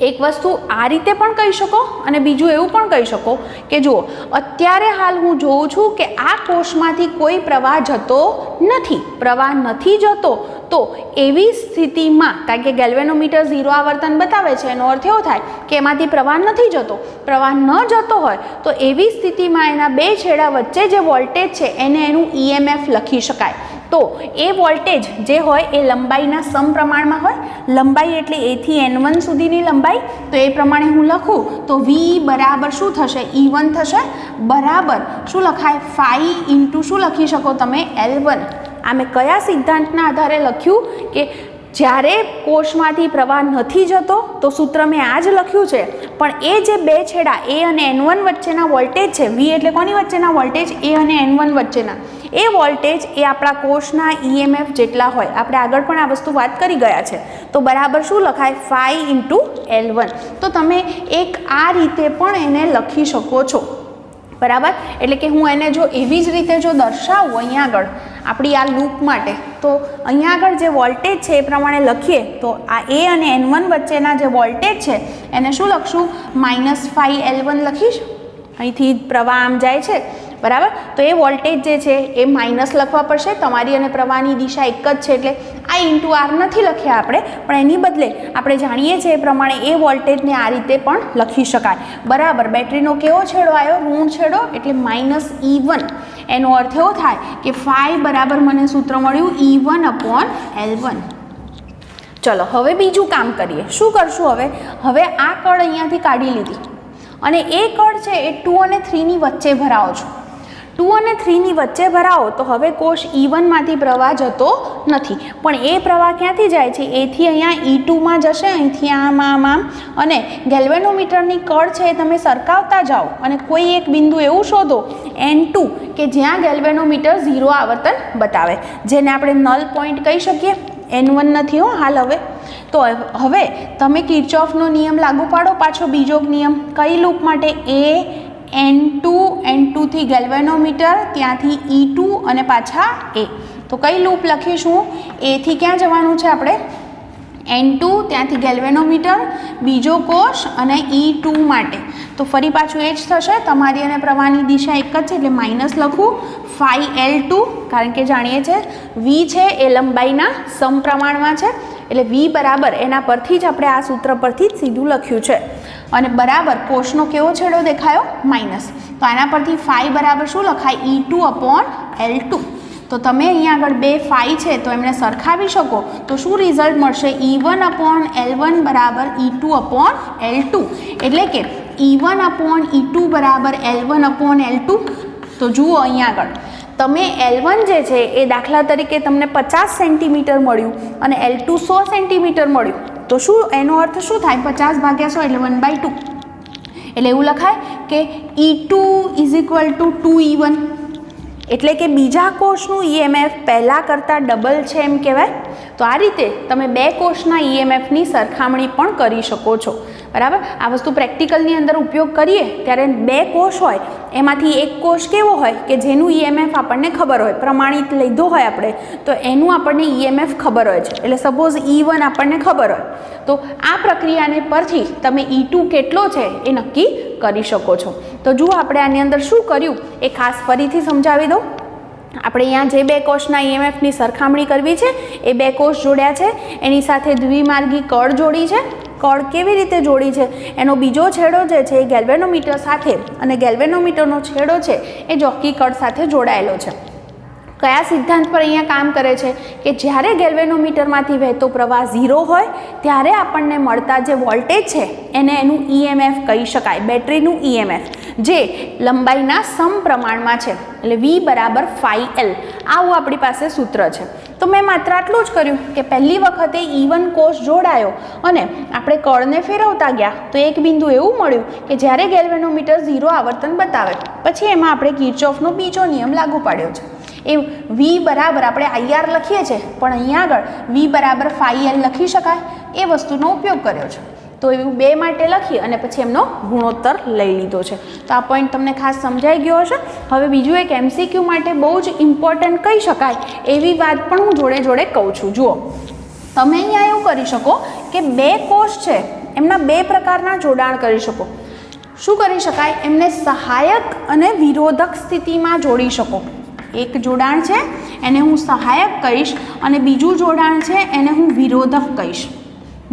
એક વસ્તુ આ રીતે પણ કહી શકો અને બીજું એવું પણ કહી શકો કે જુઓ, અત્યારે હાલ હું જોઉં છું કે આ કોષમાંથી કોઈ પ્રવાહ જતો નથી, પ્રવાહ નથી જતો, તો એવી સ્થિતિમાં, કારણ કે ગેલ્વેનોમીટર 0 આવર્તન બતાવે છે, એનો અર્થ એવો થાય કે એમાંથી પ્રવાહ નથી જતો. પ્રવાહ ન જતો હોય તો એવી સ્થિતિમાં એના બે છેડા વચ્ચે જે વોલ્ટેજ છે એને એનું EMF લખી શકાય. તો એ વોલ્ટેજ જે હોય એ લંબાઈના સમપ્રમાણમાં હોય. લંબાઈ એટલે A થી N1 સુધીની લંબાઈ, તો એ પ્રમાણે હું લખું તો V બરાબર શું થશે? E1 થશે. બરાબર શું લખાય? 5 ઇન્ટુ શું લખી શકો તમે? L1. આ મેં કયા સિદ્ધાંતના આધારે લખ્યું કે જ્યારે કોષમાંથી પ્રવાહ નથી જતો તો સૂત્ર મેં આ જ લખ્યું છે, પણ એ જે બે છેડા A અને N1 વચ્ચેના વોલ્ટેજ છે, V એટલે કોની વચ્ચેના વોલ્ટેજ? A અને N1 વચ્ચેના, એ વોલ્ટેજ એ આપણા કોષના EMF જેટલા હોય. આપણે આગળ પણ આ વસ્તુ વાત કરી ગયા છે. તો બરાબર શું લખાય? 5 ઇન્ટુ L1. તો તમે એક આ રીતે પણ એને લખી શકો છો. બરાબર, એટલે કે હું એને જો એવી જ રીતે જો દર્શાવું અહીંયા આગળ આપણી આ લૂપ માટે, તો અહીંયા આગળ જે વોલ્ટેજ છે એ પ્રમાણે લખીએ તો આ A અને N1 વચ્ચેના જે વોલ્ટેજ છે એને શું લખશું? -5L1 લખીશ. અહીંથી પ્રવાહ આમ જાય છે, બરાબર, તો એ વોલ્ટેજ જે છે એ માઇનસ લખવા પડશે. તમારી અને પ્રવાહની દિશા એક જ છે એટલે I ઇન્ટુ R નથી લખ્યા આપણે, પણ એની બદલે આપણે જાણીએ છીએ એ પ્રમાણે એ વોલ્ટેજને આ રીતે પણ લખી શકાય. બરાબર, બેટરીનો કેવો છેડો આવ્યો? ઋણ છેડો, એટલે -E1. એનો અર્થ એવો થાય કે 5 બરાબર મને સૂત્ર મળ્યું E1/L1. ચલો હવે બીજું કામ કરીએ. શું કરશું હવે? હવે આ કળ અહીંયાથી કાઢી લીધી અને એ કળ છે એ 2 અને 3ની વચ્ચે ભરાવો છો. 2 અને 3ની વચ્ચે ભરાવો તો હવે કોષ E1 માંથી પ્રવાહ જતો નથી, પણ એ પ્રવાહ ક્યાંથી જાય છે? એથી અહીંયા E2માં જશે, અહીંથી આમ આમ આમ, અને ગેલ્વેનોમીટરની કળ છે એ તમે સરકાવતા જાઓ અને કોઈ એક બિંદુ એવું શોધો N2 કે જ્યાં ગેલ્વેનોમીટર 0 આવર્તન બતાવે, જેને આપણે નલ પોઈન્ટ કહી શકીએ. N1 નથી હો હાલ. હવે તો હવે તમે કિર્ચોફનો નિયમ લાગુ પાડો, પાછો બીજો નિયમ. કઈ લૂપ માટે? N2 થી ગેલ્વેનોમીટર, ત્યાંથી E2 અને પાછા A. તો કઈ લૂપ લખીશું? A થી ક્યાં જવાનું છે આપણે? N2, ત્યાંથી ગેલ્વેનોમીટર, બીજો કોષ અને E2 માટે. તો ફરી પાછું એ જ થશે. તમારી અને પ્રવાહની દિશા એક જ છે એટલે માઇનસ લખું 5L2, કારણ કે જાણીએ છીએ V છે એ લંબાઈના સમપ્રમાણમાં છે, એટલે V બરાબર એના પરથી જ આપણે આ સૂત્ર પરથી જ સીધું લખ્યું છે. અને બરાબર કોષનો કેવો છેડો દેખાયો? માઇનસ. તો આના પરથી 5 બરાબર શું લખાય? E2/L2. તો તમે અહીંયા આગળ બે 5 છે તો એમને સરખાવી શકો તો શું રિઝલ્ટ મળશે? E1/L1 બરાબર E2/L2, એટલે કે E1/E2 બરાબર L1/L2. તો જુઓ અહીંયા આગળ તમે L1 જે છે એ દાખલા તરીકે તમને 50 સેન્ટીમીટર મળ્યું અને L2 100 સેન્ટીમીટર મળ્યું, તો શું એનો અર્થ શું થાય? 50/100 એટલે 1/2. એટલે એવું લખાય કે E2 = 2E1, એટલે કે બીજા કોષનું EMF પહેલાં કરતાં ડબલ છે એમ કહેવાય. તો આ રીતે તમે બે કોષના EMFની સરખામણી પણ કરી શકો છો. બરાબર, આ વસ્તુ પ્રેક્ટિકલની અંદર ઉપયોગ કરીએ ત્યારે બે કોષ હોય એમાંથી એક કોષ કેવો હોય કે જેનું EMF આપણને ખબર હોય, પ્રમાણિત લીધો હોય આપણે, તો એનું આપણને EMF ખબર હોય છે. એટલે સપોઝ E1 આપણને ખબર હોય તો આ પ્રક્રિયાને પરથી તમે E2 કેટલો છે એ નક્કી કરી શકો છો. તો જુઓ આપણે આની અંદર શું કર્યું એ ખાસ ફરીથી સમજાવી દઉં. આપણે અહીંયા જે બે કોષના EMFની સરખામણી કરવી છે એ બે કોષ જોડ્યા છે, એની સાથે દ્વિમાર્ગી કળ જોડી છે. કળ કેવી રીતે જોડી છે? એનો બીજો છેડો જે છે એ ગેલ્વેનોમીટર સાથે અને ગેલ્વેનોમીટરનો છેડો છે એ જોકી કળ સાથે જોડાયેલો છે. કયા સિદ્ધાંત પર અહીંયા કામ કરે છે કે જ્યારે ગેલ્વેનોમીટરમાંથી વહેતો પ્રવાહ 0 હોય ત્યારે આપણને મળતા જે વોલ્ટેજ છે એને એનું EMF કહી શકાય, બેટરીનું EMF, જે લંબાઈના સમપ્રમાણમાં છે. એટલે V બરાબર 5L. આવું આપણી પાસે સૂત્ર છે. તો મેં માત્ર આટલું જ કર્યું કે પહેલી વખતે E1 કોષ જોડાયો અને આપણે કળને ફેરવતા ગયા તો એક બિંદુ એવું મળ્યું કે જ્યારે ગેલ્વેનોમીટર 0 આવર્તન બતાવે, પછી એમાં આપણે કિર્ચોફનો બીજો નિયમ લાગુ પાડ્યો છે. એ V બરાબર આપણે IR લખીએ છીએ પણ અહીંયા આગળ V બરાબર phi L લખી શકાય એ વસ્તુનો ઉપયોગ કર્યો છે. તો એવું બે માટે લખી અને પછી એમનો ગુણોત્તર લઈ લીધો છે. તો આ પોઈન્ટ તમને ખાસ સમજાઈ ગયો હશે. હવે બીજું એક MCQ માટે બહુ જ ઇમ્પોર્ટન્ટ કહી શકાય એવી વાત પણ હું જોડે જોડે કહું છું. જુઓ, તમે અહીંયા એવું કરી શકો કે બે કોષ છે એમના બે પ્રકારના જોડાણ કરી શકો. શું કરી શકાય? એમને સહાયક અને વિરોધક સ્થિતિમાં જોડી શકો. એક જોડાણ છે એને હું સહાયક કહીશ અને બીજું જોડાણ છે એને હું વિરોધક કહીશ.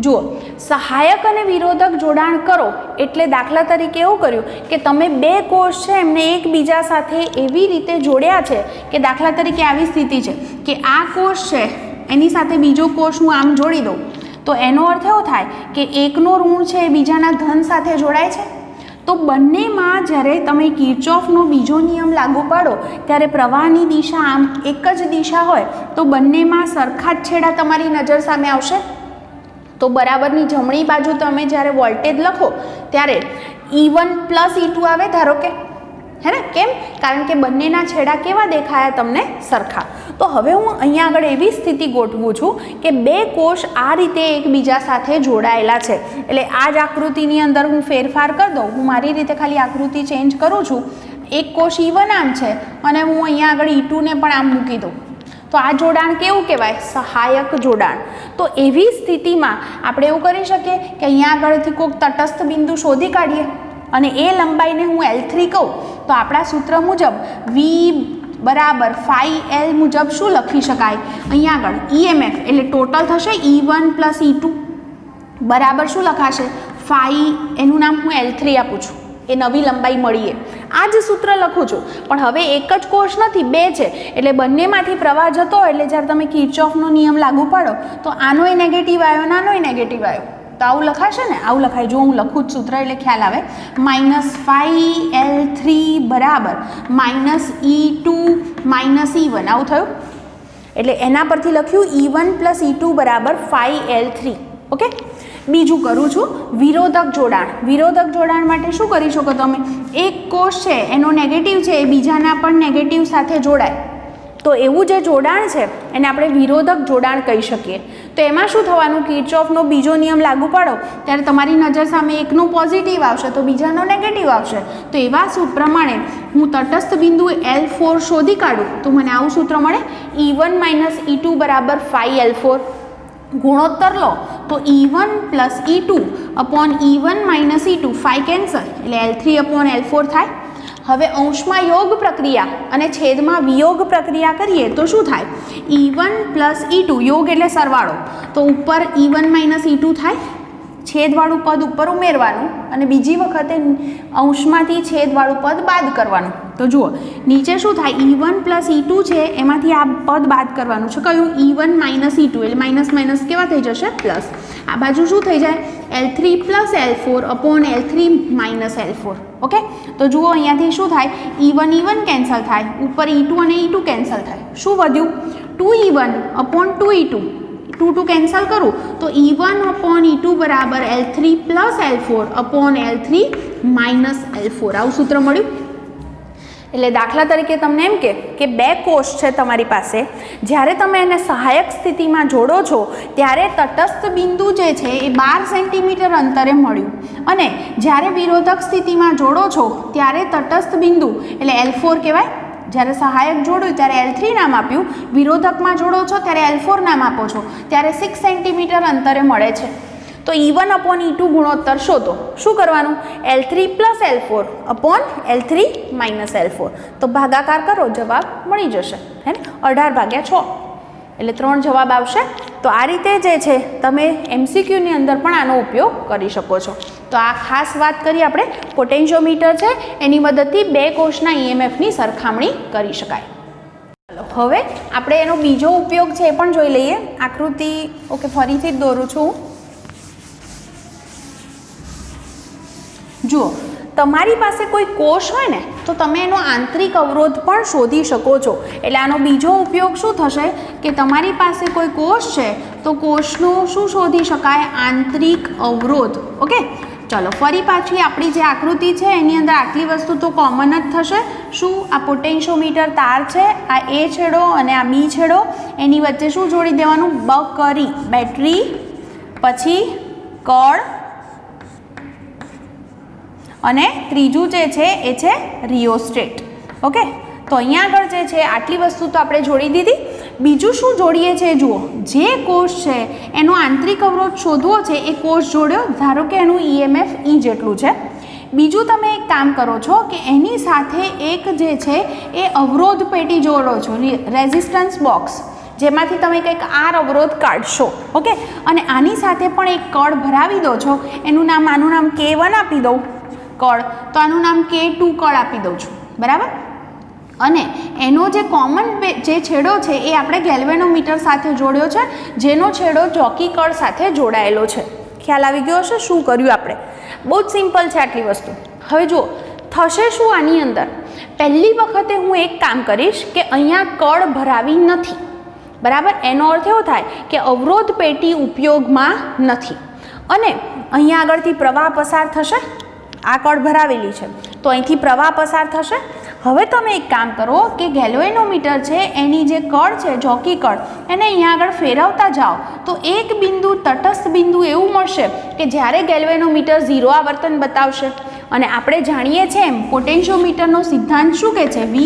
જુઓ, સહાયક અને વિરોધક જોડાણ કરો એટલે દાખલા તરીકે એવું કર્યું કે તમે બે કોષ છે એમને એકબીજા સાથે એવી રીતે જોડ્યા છે કે દાખલા તરીકે આવી સ્થિતિ છે કે આ કોષ છે એની સાથે બીજો કોષ હું આમ જોડી દઉં તો એનો અર્થ એવો થાય કે એકનો ઋણ છે એ બીજાના ધન સાથે જોડાય છે. તો બંનેમાં જ્યારે તમે કિર્ચોફનો બીજો નિયમ લાગુ પાડો ત્યારે પ્રવાહની દિશા આમ એક જ દિશા હોય તો બંનેમાં સરખા જ છેડા તમારી નજર સામે આવશે. તો બરાબરની જમણી બાજુ તમે જ્યારે વોલ્ટેજ લખો ત્યારે E1 પ્લસ E2 આવે ધારો કે, હે ને? કેમ? કારણ કે બંનેના છેડા કેવા દેખાયા તમને? સરખા. તો હવે હું અહીંયા આગળ એવી સ્થિતિ ગોઠવું છું કે બે કોષ આ રીતે એકબીજા સાથે જોડાયેલા છે. એટલે આ જ આકૃતિની અંદર હું ફેરફાર કરી દઉં. હું મારી રીતે ખાલી આકૃતિ ચેન્જ કરું છું. એક કોષ E1 આમ છે અને હું અહીંયા આગળ E2 ને પણ આમ મૂકી દઉં. તો આ જોડાણ કેવું કહેવાય? સહાયક જોડાણ. તો એવી સ્થિતિમાં આપણે એવું કરી શકીએ કે અહીંયા આગળથી કોઈક તટસ્થ બિંદુ શોધી કાઢીએ અને એ લંબાઈને હું L3 કહું તો આપણા સૂત્ર મુજબ V બરાબર phi L મુજબ શું લખી શકાય? અહીંયા આગળ EMF એટલે ટોટલ થશે E1 પ્લસ E2 બરાબર શું લખાશે? phi, એનું નામ હું L3 આપું છું, એ નવી લંબાઈ મળીએ. આ જ સૂત્ર લખું છું પણ હવે એક જ કોષ નથી, બે છે એટલે બંનેમાંથી પ્રવાહ જતો હોય એટલે જ્યારે તમે કિર્ચોફનો નિયમ લાગુ પાડો તો આનોય નેગેટિવ આવ્યો ને આનોય નેગેટિવ આવ્યો તો આવું લખાશે ને? આવું લખાય. જો હું લખું જ સૂત્ર એટલે ખ્યાલ આવે. -phi L3 બરાબર -E2 -E1 આવું થયું. એટલે એના પરથી લખ્યું E1 પ્લસ E2 બરાબર phi L3. ઓકે, બીજું કરું છું વિરોધક જોડાણ. વિરોધક જોડાણ માટે શું કરી શકો તમે? એક કોષ છે એનો નેગેટિવ છે એ બીજાના પણ નેગેટિવ સાથે જોડાય તો એવું જે જોડાણ છે એને આપણે વિરોધક જોડાણ કહી શકીએ. તો એમાં શું થવાનું? કિર્ચોફનો બીજો નિયમ લાગુ પાડો ત્યારે તમારી નજર સામે એકનો પોઝિટિવ આવશે તો બીજાનો નેગેટિવ આવશે. તો એવા સૂત્ર પ્રમાણે હું તટસ્થ બિંદુ L4 શોધી કાઢું તો મને આવું સૂત્ર મળે E1 - E2 બરાબર phi L4. ગુણોત્તર લો તો E1 plus E2 upon E1 minus E2 phi cancel એટલે L3 અપોન L4 થાય. હવે અંશમાં યોગ પ્રક્રિયા અને છેદમાં વિયોગ પ્રક્રિયા કરીએ તો શું થાય? E1 પ્લસ E2 યોગ એટલે સરવાળો તો ઉપર E1 માઇનસ E2 થાય. છેદવાળું પદ ઉપર ઉમેરવાનું અને બીજી વખતે અંશમાંથી છેદવાળું પદ બાદ કરવાનું. તો જુઓ નીચે શું થાય? E1 પ્લસ E2 છે એમાંથી આ પદ બાદ કરવાનું છે. કયું? E1 માઇનસ E2 એટલે માઇનસ માઇનસ કેવા થઈ જશે? પ્લસ. આ બાજુ શું થઈ જાય? L3 plus L4 upon L3 minus L4. Okay, તો જુઓ અહીંયાથી શું થાય? E1 કેન્સલ થાય, ઉપર E2 અને E2 કેન્સલ થાય. શું વધ્યું? 2E1 upon 2E2. 2 કેન્સલ કરું તો E1 અપોન E2 બરાબર L3 plus L4 upon L3 minus L4. આવું સૂત્ર મળ્યું. એટલે દાખલા તરીકે તમને એમ કે બે કોષ છે તમારી પાસે, જ્યારે તમે એને સહાયક સ્થિતિમાં જોડો છો ત્યારે તટસ્થ બિંદુ જે છે એ 12 સેન્ટીમીટર અંતરે મળ્યું અને જ્યારે વિરોધક સ્થિતિમાં જોડો છો ત્યારે તટસ્થ બિંદુ એટલે L4 કહેવાય. જ્યારે સહાયક જોડ્યું ત્યારે L3 નામ આપ્યું, વિરોધકમાં જોડો છો ત્યારે L4 નામ આપો છો ત્યારે 6 સેન્ટીમીટર અંતરે મળે છે. તો E1 અપોન E2 ગુણોત્તર શોધો. શું કરવાનું? L3 plus L4 upon L3 minus L4. તો ભાગાકાર કરો, જવાબ મળી જશે, હે ને? 18/6 એટલે 3 જવાબ આવશે. તો આ રીતે જે છે તમે MCQની અંદર પણ આનો ઉપયોગ કરી શકો છો. તો આ ખાસ વાત કરી આપણે પોટેન્શિયોમીટર છે એની મદદથી બે કોષના EMFની સરખામણી કરી શકાય. ચાલો હવે આપણે એનો બીજો ઉપયોગ છે એ પણ જોઈ લઈએ. આકૃતિ ઓકે ફરીથી જ દોરું છું. જુઓ, તમારી પાસે કોઈ કોષ હોય ને તો તમે એનો આંતરિક અવરોધ પણ શોધી શકો છો. એટલે આનો બીજો ઉપયોગ શું થશે કે તમારી પાસે કોઈ કોષ છે તો કોષનો શું શોધી શકાય? આંતરિક અવરોધ. ઓકે, ચલો ફરી પાછી આપણી જે આકૃતિ છે એની અંદર આટલી વસ્તુ તો કોમન જ થશે. શું? આ પોટેન્શિયોમીટર તાર છે, આ એ છેડો અને આ બી છેડો, એની વચ્ચે શું જોડી દેવાનું? બકરી, બેટરી, પછી કળ અને ત્રીજું જે છે એ છે રિયોસ્ટેટ. ઓકે, તો અહીંયા આગળ જે છે આટલી વસ્તુ તો આપણે જોડી દીધી. બીજું શું જોડીએ છીએ જુઓ, જે કોષ છે એનો આંતરિક અવરોધ શોધવો છે એ કોષ જોડ્યો, ધારો કે એનું EMF E જેટલું છે. બીજું તમે એક કામ કરો છો કે એની સાથે એક જે છે એ અવરોધ પેટી જોડો છો, રેઝિસ્ટન્સ બોક્સ, જેમાંથી તમે કંઈક આર અવરોધ કાઢશો. ઓકે, અને આની સાથે પણ એક કળ ભરાવી દો છો. આનું નામ K1 આપી દઉં કળ, તો આનું નામ K2 કળ આપી દઉં છું. બરાબર? અને એનો જે કોમન જે છેડો છે એ આપણે ગેલ્વેનોમીટર સાથે જોડ્યો છે, જેનો છેડો જોકી કળ સાથે જોડાયેલો છે. ખ્યાલ આવી ગયો હશે શું કર્યું આપણે? બહુ જ સિમ્પલ છે આટલી વસ્તુ. હવે જુઓ થશે શું આની અંદર. પહેલી વખતે હું એક કામ કરીશ કે અહીંયા કળ ભરાવી નથી. બરાબર? એનો અર્થ એવો થાય કે અવરોધ પેટી ઉપયોગમાં નથી અને અહીંયા આગળથી પ્રવાહ પસાર થશે. આ કળ ભરાવેલી છે તો અહીંથી પ્રવાહ પસાર થશે. હવે તમે એક કામ કરો કે ગેલ્વેનોમીટર છે એની જે કળ છે, જોકી કળ, એને અહીંયા આગળ ફેરવતા જાઓ તો એક બિંદુ, તટસ્થ બિંદુ એવું મળશે કે જ્યારે ગેલ્વેનોમીટર 0 આવર્તન બતાવશે. અને આપણે જાણીએ છીએ એમ પોટેન્શિયોમીટરનો સિદ્ધાંત શું કહે છે? V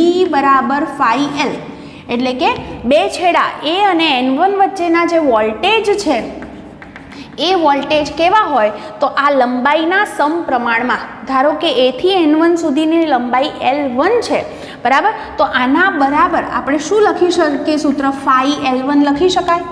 = phi L. એટલે કે બે છેડા A અને N1 વચ્ચેના જે વોલ્ટેજ છે એ વોલ્ટેજ કેવા હોય તો આ લંબાઈના સમપ્રમાણમાં. ધારો કે A થી N1 સુધીની લંબાઈ L1 છે. બરાબર? તો આના બરાબર આપણે શું લખી શકીએ? સૂત્ર phi L1 લખી શકાય.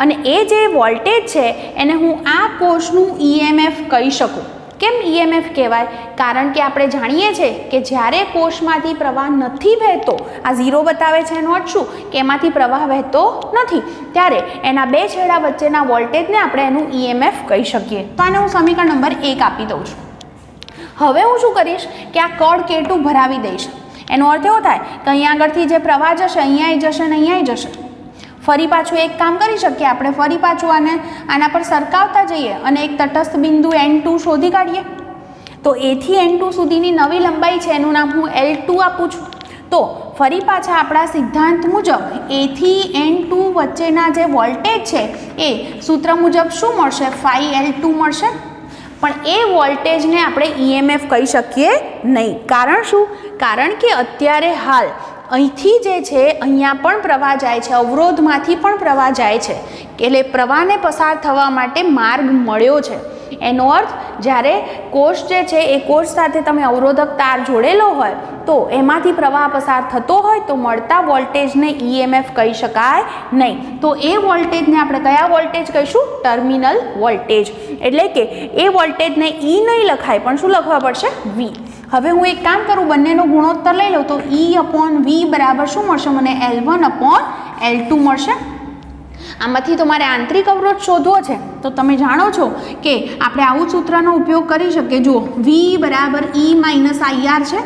અને એ જે વોલ્ટેજ છે એને હું આ કોષનું EMF કહી શકું. કેમ EMF કહેવાય? કારણ કે આપણે જાણીએ છીએ કે જ્યારે કોષમાંથી પ્રવાહ નથી વહેતો, આ 0 બતાવે છે એનો અર્થ શું કે એમાંથી પ્રવાહ વહેતો નથી, ત્યારે એના બે છેડા વચ્ચેના વોલ્ટેજને આપણે એનું EMF કહી શકીએ. તો આને હું સમીકરણ નંબર 1 આપી દઉં છું. હવે હું શું કરીશ કે આ કળ K2 ભરાવી દઈશ. એનો અર્થ એવો થાય કે અહીંયા આગળથી જે પ્રવાહ જશે અહીંયા જશે અને અહીંયા જશે. ફરી પાછું એક કામ કરી શકીએ આપણે, ફરી પાછું આના પર સરકાવતા જઈએ અને એક તટસ્થ બિંદુ N2 શોધી કાઢીએ. તો A થી N2 સુધીની નવી લંબાઈ છે એનું નામ હું L2 આપું છું. તો ફરી પાછા આપણા સિદ્ધાંત મુજબ A થી N2 વચ્ચેના જે વોલ્ટેજ છે એ સૂત્ર મુજબ શું મળશે? phi L2 મળશે. પણ એ વોલ્ટેજને આપણે EMF કહી શકીએ નહીં. કારણ શું? કારણ કે અત્યારે હાલ અહીંથી જે છે અહીંયા પણ પ્રવાહ જાય છે, અવરોધમાંથી પણ પ્રવાહ જાય છે, એટલે પ્રવાહને પસાર થવા માટે માર્ગ મળ્યો છે. એનો અર્થ જ્યારે કોષ જે છે એ કોષ સાથે તમે અવરોધક તાર જોડેલો હોય તો એમાંથી પ્રવાહ પસાર થતો હોય તો મળતા વોલ્ટેજને EMF કહી શકાય નહીં. તો એ વોલ્ટેજને આપણે કયા વોલ્ટેજ કહીશું? Terminal voltage. એટલે કે એ વોલ્ટેજને E નહીં લખાય પણ શું લખવા પડશે? V. હવે હું એક કામ કરું, બંનેનો ગુણોત્તર લઈ લઉં તો E/V બરાબર શું મળશે મને? L1/L2 મળશે. આમાંથી તમારે આંતરિક અવરોધ શોધવો છે તો તમે જાણો છો કે આપણે આવું સૂત્રનો ઉપયોગ કરી શકીએ. જુઓ V = E - IR છે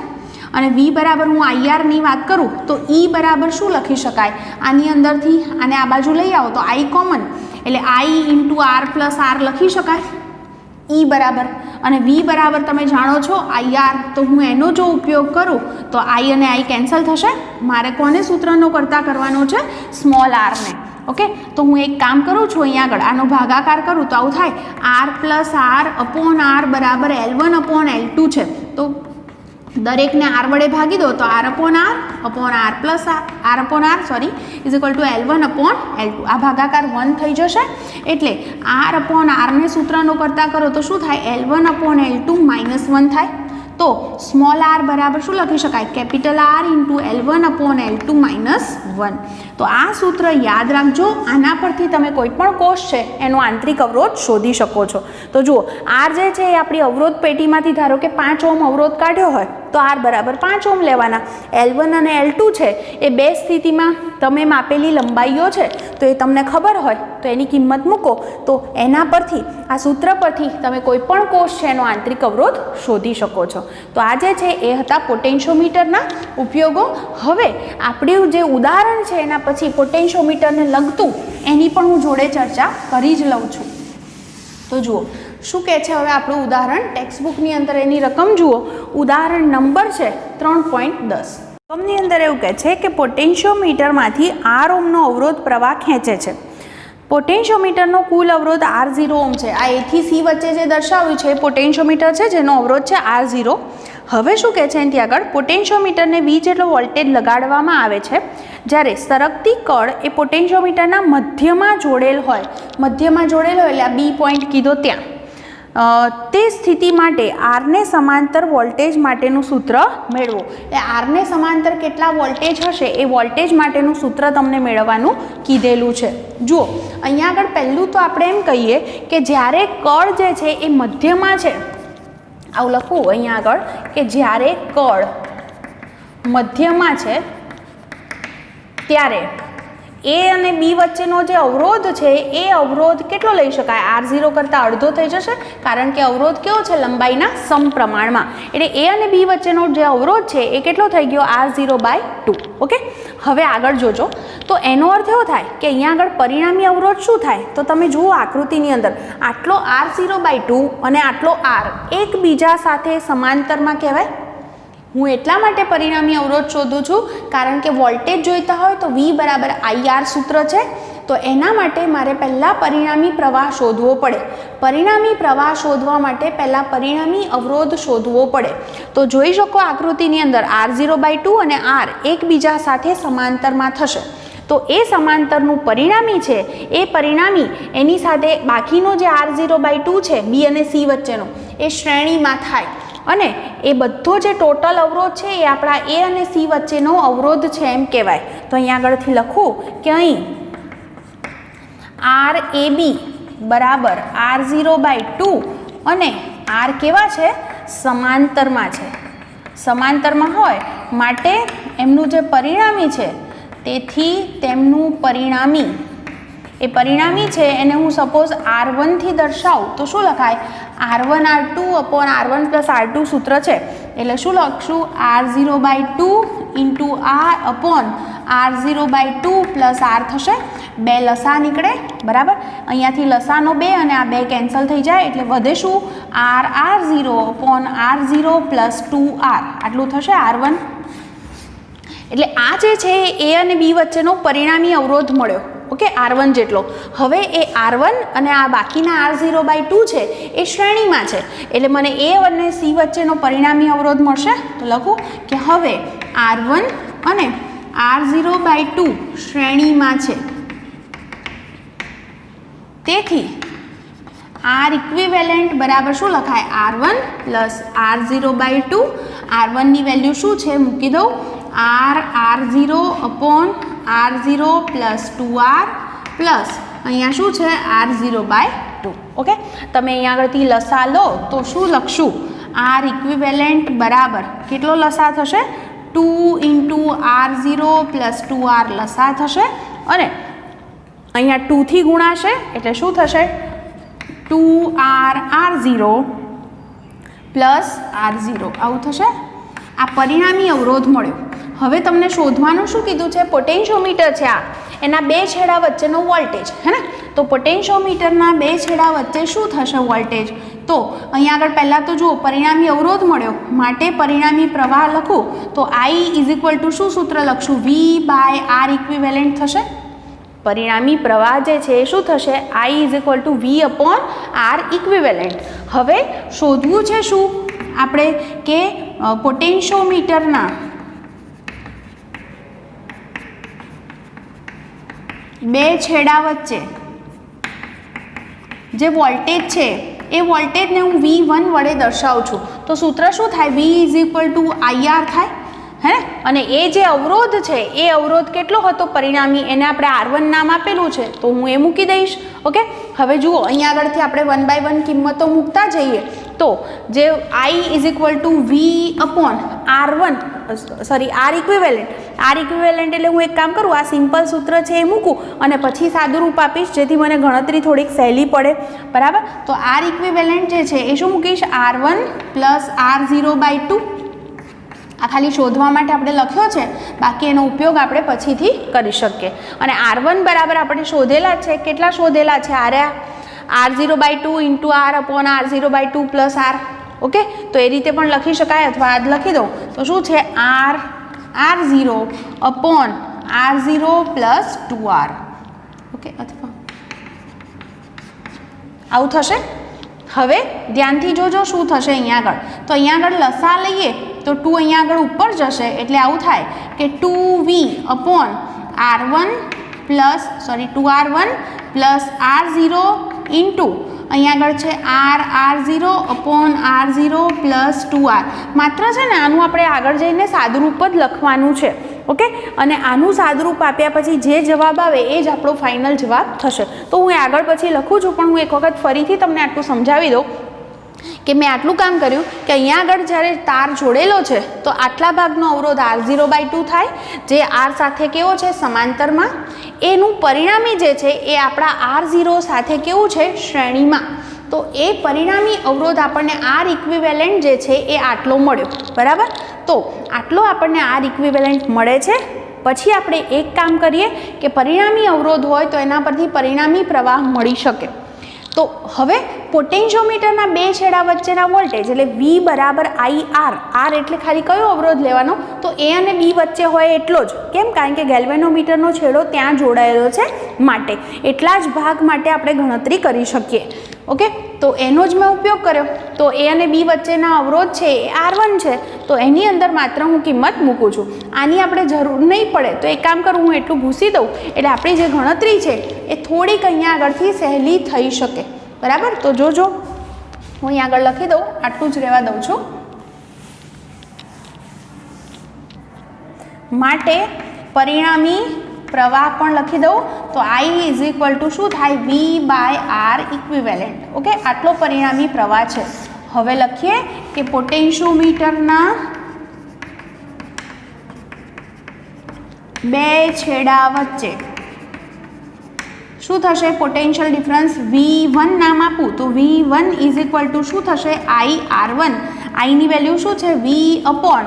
અને V બરાબર હું IR ની વાત કરું તો E બરાબર શું લખી શકાય? આની અંદરથી આને આ બાજુ લઈ આવો તો I કોમન, એટલે I × R + R લખી શકાય. E બરાબર અને V બરાબર તમે જાણો છો IR, તો હું એનો જો ઉપયોગ કરું તો I અને I કેન્સલ થશે. મારે કોને સૂત્રનો કરતા કરવાનો છે? સ્મોલ r ને. ઓકે, તો હું એક કામ કરું છું, અહીંયા આગળ આનો ભાગાકાર કરું તો આવું થાય R+R/R બરાબર L1/L2 છે. તો દરેકને r વડે ભાગી દો તો R/R/R = L1/L2. આ ભાગાકાર 1 થઈ જશે એટલે R/R ને સૂત્રનો કરતા કરો તો શું થાય? L1/L2 -1 થાય. તો સ્મોલ r બરાબર શું લખી શકાય? Capital R × L1/L2 -1. તો આ સૂત્ર યાદ રાખજો. આના પરથી તમે કોઈ પણ કોષ છે એનો આંતરિક અવરોધ શોધી શકો છો. તો જુઓ R જે છે એ આપણી અવરોધ પેટીમાંથી ધારો કે 5 ઓહ્મ અવરોધ કાઢ્યો હોય તો R બરાબર 5 ઓહ્મ લેવાના. L1 અને L2 છે એ બે સ્થિતિમાં તમે માપેલી લંબાઈઓ છે તો એ તમને ખબર હોય તો એની કિંમત મૂકો તો એના પરથી, આ સૂત્ર પરથી તમે કોઈ પણ કોષ છે એનો આંતરિક અવરોધ શોધી શકો છો. તો આ જે છે એ હતા પોટેન્શિયોમીટરના ઉપયોગો. હવે આપણું જે ઉદાહરણ છે એના પછી પોટેન્શિયોમીટરને લગતું એની પણ હું જોડે ચર્ચા કરી જ લઉં છું. તો જુઓ શું કહે છે હવે આપણું ઉદાહરણ ટેક્સ્ટબુકની અંદર એની રકમ જુઓ. ઉદાહરણ નંબર છે 3.10. રકમની અંદર એવું કહે છે કે પોટેન્શિયોમીટરમાંથી R ઓહ્મનો અવરોધ પ્રવાહ ખેંચે છે. પોટેન્શિયોમીટરનો કુલ અવરોધ R0 ઓહ્મ છે. આ A થી C વચ્ચે જે દર્શાવ્યું છે એ પોટેન્શિયોમીટર છે જેનો અવરોધ છે R0. હવે શું કહે છે એનાથી આગળ પોટેન્શિયોમીટરને V જેટલો વોલ્ટેજ લગાડવામાં આવે છે જ્યારે સરકતી કળ એ પોટેન્શિયોમીટરના મધ્યમાં જોડેલ હોય. મધ્યમાં જોડેલ હોય એટલે આ B પોઈન્ટ કીધો ત્યાં. તે સ્થિતિ માટે આરને સમાંતર વોલ્ટેજ માટેનું સૂત્ર મેળવો. એટલે આરને સમાંતર કેટલા વોલ્ટેજ હશે એ વોલ્ટેજ માટેનું સૂત્ર તમને મેળવવાનું કીધેલું છે. જુઓ અહીંયા આગળ પહેલું તો આપણે એમ કહીએ કે જ્યારે કળ જે છે એ મધ્યમાં છે, આવું લખવું અહીંયા આગળ કે જ્યારે કળ મધ્યમાં છે ત્યારે A અને B વચ્ચેનો જે અવરોધ છે એ અવરોધ કેટલો લઈ શકાય? R0 કરતાં અડધો થઈ જશે, કારણ કે અવરોધ કેવો છે? લંબાઈના સમપ્રમાણમાં. એટલે A અને B વચ્ચેનો જે અવરોધ છે એ કેટલો થઈ ગયો? R0/2. ઓકે, હવે આગળ જોજો તો એનો અર્થ એવો થાય કે અહીંયા આગળ પરિણામી અવરોધ શું થાય? તો તમે જુઓ આકૃતિની અંદર આટલો R0/2 અને આટલો R એકબીજા સાથે સમાંતરમાં કહેવાય. હું એટલા માટે પરિણામી અવરોધ શોધું છું કારણ કે વોલ્ટેજ જોઈતા હોય તો V = IR સૂત્ર છે. તો એના માટે મારે પહેલાં પરિણામી પ્રવાહ શોધવો પડે. પરિણામી પ્રવાહ શોધવા માટે પહેલાં પરિણામી અવરોધ શોધવો પડે. તો જોઈ શકો આકૃતિની અંદર R0/2 અને R એકબીજા સાથે સમાંતરમાં થશે. તો એ સમાંતરનું પરિણામી છે એ પરિણામી એની સાથે બાકીનો જે R0/2 છે B અને C વચ્ચેનો એ શ્રેણીમાં થાય અને એ બધો જે ટોટલ અવરોધ છે એ આપણા A અને C વચ્ચેનો અવરોધ છે એમ કહેવાય. તો અહીંયા આગળથી લખું કે અહીં RAB બરાબર R0/2 અને R કેવા છે? સમાંતરમાં છે. સમાંતરમાં હોય માટે એમનું જે પરિણામી છે તેથી તેમનું પરિણામી એ પરિણામી છે એને હું સપોઝ R1 થી દર્શાવું તો શું લખાય? R1R2/R1 + R2 સૂત્ર છે એટલે શું લખશું? R0/2 R0/2 + R થશે. 2 લસા નીકળે બરાબર. અહીંયાથી લસાનો 2 અને આ 2 કેન્સલ થઈ જાય એટલે વધે શું? R0/R0 + 2R આટલું થશે R1. એટલે આ જે છે એ A અને B વચ્ચેનો પરિણામી અવરોધ મળ્યો. ઓકે, R1 જેટલો. હવે એ R1 અને આ બાકીના R0/2 છે એ શ્રેણીમાં છે એટલે મને A અને C વચ્ચેનો પરિણામી અવરોધ મળશે. તો લખું કે હવે R1 અને R0/2 શ્રેણીમાં છે તેથી R ઇક્વિવેલન્ટ બરાબર શું લખાય? R1 + R0/2. R1 ની વેલ્યુ શું છે મૂકી દઉં? R0/R0 + 2R પ્લસ અહીંયા શું છે? R0/2. ઓકે, તમે અહીંયા આગળથી લસા લો તો શું લખશું? R ઇક્વિવેલન્ટ બરાબર કેટલો લસા થશે? 2 × R0 + 2R લસા થશે અને અહીંયા 2 થી ગુણાશે એટલે શું થશે? 2R/R0 + R0 આવું થશે. આ પરિણામી અવરોધ મળ્યો. હવે તમને શોધવાનું શું કીધું છે? પોટેન્શિયોમીટર છે આ, એના બે છેડા વચ્ચેનો વોલ્ટેજ હે ને. તો પોટેન્શિયોમીટરના બે છેડા વચ્ચે શું થશે વોલ્ટેજ? તો અહીંયા આગળ પહેલાં તો જુઓ પરિણામી અવરોધ મળ્યો માટે પરિણામી પ્રવાહ લખું તો I = શું સૂત્ર લખશું? V/R ઇક્વિવેલન્ટ થશે. પરિણામી પ્રવાહ જે છે એ શું થશે? I = V/R equivalent. હવે શોધવું છે શું આપણે કે પોટેન્શિયોમીટરના બે છેડા વચ્ચે જે વોલ્ટેજ છે એ વોલ્ટેજને હું V1 વડે દર્શાવું છું. તો સૂત્ર શું થાય? V = IR થાય હે. અને એ જે અવરોધ છે એ અવરોધ કેટલો હતો પરિણામી? એને આપણે R1 નામ આપેલું છે તો હું એ મૂકી દઈશ. ઓકે, હવે જુઓ અહીંયા આગળથી આપણે 1 by 1 કિંમતો મૂકતા જઈએ તો જે I = V/R1 R equivalent. R equivalent એટલે હું એક કામ કરું, આ સિમ્પલ સૂત્ર છે એ મૂકું અને પછી સાદું રૂપ આપીશ જેથી મને ગણતરી થોડીક સહેલી પડે બરાબર. તો R ઇક્વિવેલન્ટ જે છે એ શું મૂકીશ? R1 + R0/2. આ ખાલી શોધવા માટે આપણે લખ્યો છે, બાકી એનો ઉપયોગ આપણે પછીથી કરી શકીએ. અને R1 બરાબર આપણે શોધેલા છે. કેટલા શોધેલા છે? r0/2 into r upon r0/2 plus r. Okay, તો એ રીતે પણ લખી શકાય, અથવા આ લખી દઉં તો શું છે r0 upon r0 plus 2r. Okay, અથવા આવું થશે. હવે ધ્યાનથી જોજો શું થશે અહીંયા આગળ. તો અહીંયા આગળ લસા લઈએ તો 2 અહીંયા આગળ ઉપર જશે, એટલે આવું થાય કે 2v upon r1 plus 2r1 plus r0 into અહીંયા આગળ છે r0 upon r0 plus 2r. માત્ર છે ને આનું આપણે આગળ જઈને સાદુરૂપ જ લખવાનું છે. ઓકે, અને આનું સાદુરૂપ આપ્યા પછી જે જવાબ આવે એ જ આપણો ફાઇનલ જવાબ થશે. તો હું આગળ પછી લખું છું, પણ હું એક વખત ફરીથી તમને આટલું સમજાવી દઉં કે મેં આટલું કામ કર્યું કે અહીંયા આગળ જ્યારે તાર જોડેલો છે તો આટલા ભાગનો અવરોધ r0/2 થાય, જે r સાથે કેવો છે સમાંતરમાં. એનું પરિણામી જે છે એ આપણા r0 સાથે કેવું છે શ્રેણીમાં. તો એ પરિણામી અવરોધ આપણને r ઇક્વિવેલન્ટ જે છે એ આટલો મળ્યો. બરાબર, તો આટલો આપણને r ઇક્વિવેલન્ટ મળે છે. પછી આપણે એક કામ કરીએ કે પરિણામી અવરોધ હોય તો એના પરથી પરિણામી પ્રવાહ મળી શકે. તો હવે પોટેન્શિયોમીટરના બે છેડા વચ્ચેના વોલ્ટેજ એટલે V બરાબર IR. R એટલે ખાલી કયો અવરોધ લેવાનો, તો A અને B વચ્ચે હોય એટલો જ. કેમ? કારણ કે ગેલ્વેનોમીટરનો છેડો ત્યાં જોડાયેલો છે, માટે એટલા જ ભાગ માટે આપણે ગણતરી કરી શકીએ. ઓકે, તો એનો જ મેં ઉપયોગ કર્યો. તો A અને B વચ્ચેના અવરોધ છે એ R1 છે, તો એની અંદર માત્ર હું કિંમત મૂકું છું. આની આપણે જરૂર નહીં પડે, તો એક કામ કરું, હું એટલું ભૂસી દઉં એટલે આપણી જે ગણતરી છે એ થોડીક અહીંયા આગળથી સહેલી થઈ શકે. બરાબર, તો જોજો હું અહીંયા આગળ લખી દઉં, આટલું જ રહેવા દઉં છું. માટે પરિણામી પ્રવાહ પણ લખી દઉં, તો I ઇઝ ઇક્વલ ટુ શું થાય V/R ઇક્વિવેલન્ટ. ઓકે, આટલો પરિણામી પ્રવાહ છે. હવે લખીએ કે પોટેન્શિયોમીટરના બે છેડા વચ્ચે શું થશે, પોટેન્શિયલ ડિફરન્સ V1 નામ આપું તો V1 ઇઝ ઇક્વલ ટુ શું થશે IR1. આઈની વેલ્યુ શું છે V upon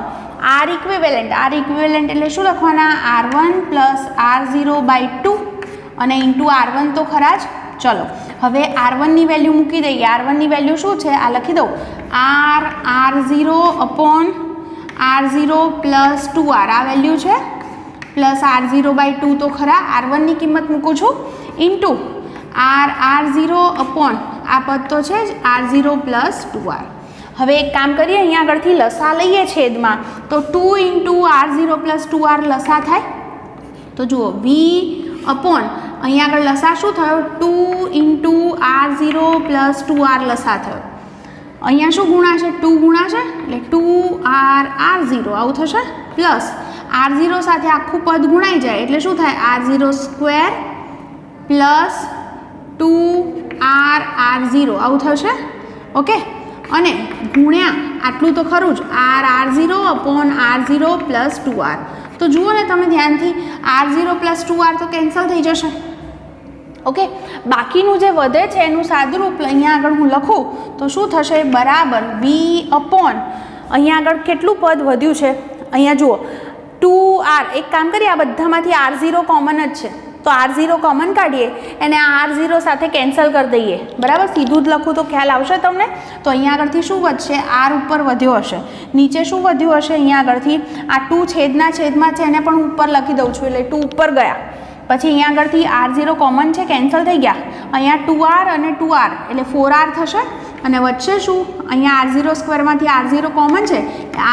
R equivalent. R equivalent એટલે શું લખવાના R1 પ્લસ R0/2 અને ઇન્ટુ R1 તો ખરા જ. ચલો હવે R1ની વેલ્યુ મૂકી દઈએ. R1ની વેલ્યુ શું છે આ લખી દઉં, R0 upon R0 plus 2R આ વેલ્યુ છે, પ્લસ R0/2 તો ખરા. R1ની કિંમત મૂકું છું ઇન્ટુ R0 અપોન આ પદ તો છે જ R0 પ્લસ 2R. હવે એક કામ કરીએ, અહીંયા આગળથી લસા લઈએ છેદમાં, તો 2 ઇન્ટુ R0 પ્લસ 2R લસા થાય. તો જુઓ V અપોન અહીંયા આગળ લસા શું થયો 2 ઇન્ટુ R0 પ્લસ 2R લસા થયો. અહીંયા શું ગુણાશે 2 ગુણાશે એટલે 2R0 આવું થશે, પ્લસ R0 સાથે આખું પદ ગુણાઈ જાય એટલે શું થાય R0 સ્ક્વેર પ્લસ 2R0 આવું થશે. ઓકે, અને ગુણ્યા આટલું તો ખરું જ R0 upon R0 plus 2R. તો જુઓ ને તમે ધ્યાનથી, R0 પ્લસ 2R તો કેન્સલ થઈ જશે. ઓકે, બાકીનું જે વધે છે એનું સાદુરૂપ અહીંયા આગળ હું લખું તો શું થશે, બરાબર V અપોન અહીંયા આગળ કેટલું પદ વધ્યું છે અહીંયા જુઓ 2R. એક કામ કરીએ, આ બધામાંથી R0 કોમન જ છે, તો R0 કોમન કાઢીએ અને આ R0 સાથે કેન્સલ કરી દઈએ. બરાબર, સીધું જ લખું તો ખ્યાલ આવશે તમને. તો અહીંયા આગળથી શું વધશે, R ઉપર વધ્યો હશે, નીચે શું વધ્યું હશે અહીંયા આગળથી આ 2 છેદના છેદમાં છે એને પણ ઉપર લખી દઉં છું, એટલે 2 ઉપર ગયા. પછી અહીંયા આગળથી R0 કોમન છે, કેન્સલ થઈ ગયા. અહીંયા 2R અને 2R એટલે 4R થશે, અને વચ્ચે શું અહીંયા R0 સ્ક્વેરમાંથી R0 કોમન છે,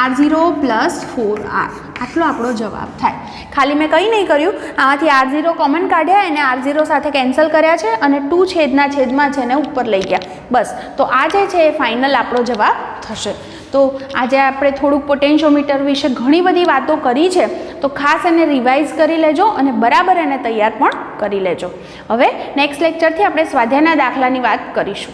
R0 પ્લસ 4R. આટલો આપણો જવાબ થાય. ખાલી મેં કંઈ નહીં કર્યું, આમાંથી R0 કોમન કાઢ્યા અને R0 સાથે કેન્સલ કર્યા છે અને 2 છેદના છેદમાં છે એને ઉપર લઈ ગયા. બસ, તો આ જે છે એ ફાઇનલ આપણો જવાબ થશે. તો આજે આપણે થોડુંક પોટેન્શિયોમીટર વિશે ઘણી બધી વાતો કરી છે, તો ખાસ એને રિવાઇઝ કરી લેજો અને બરાબર એને તૈયાર પણ કરી લેજો. હવે નેક્સ્ટ લેક્ચરથી આપણે સ્વાધ્યાયના દાખલાની વાત કરીશું.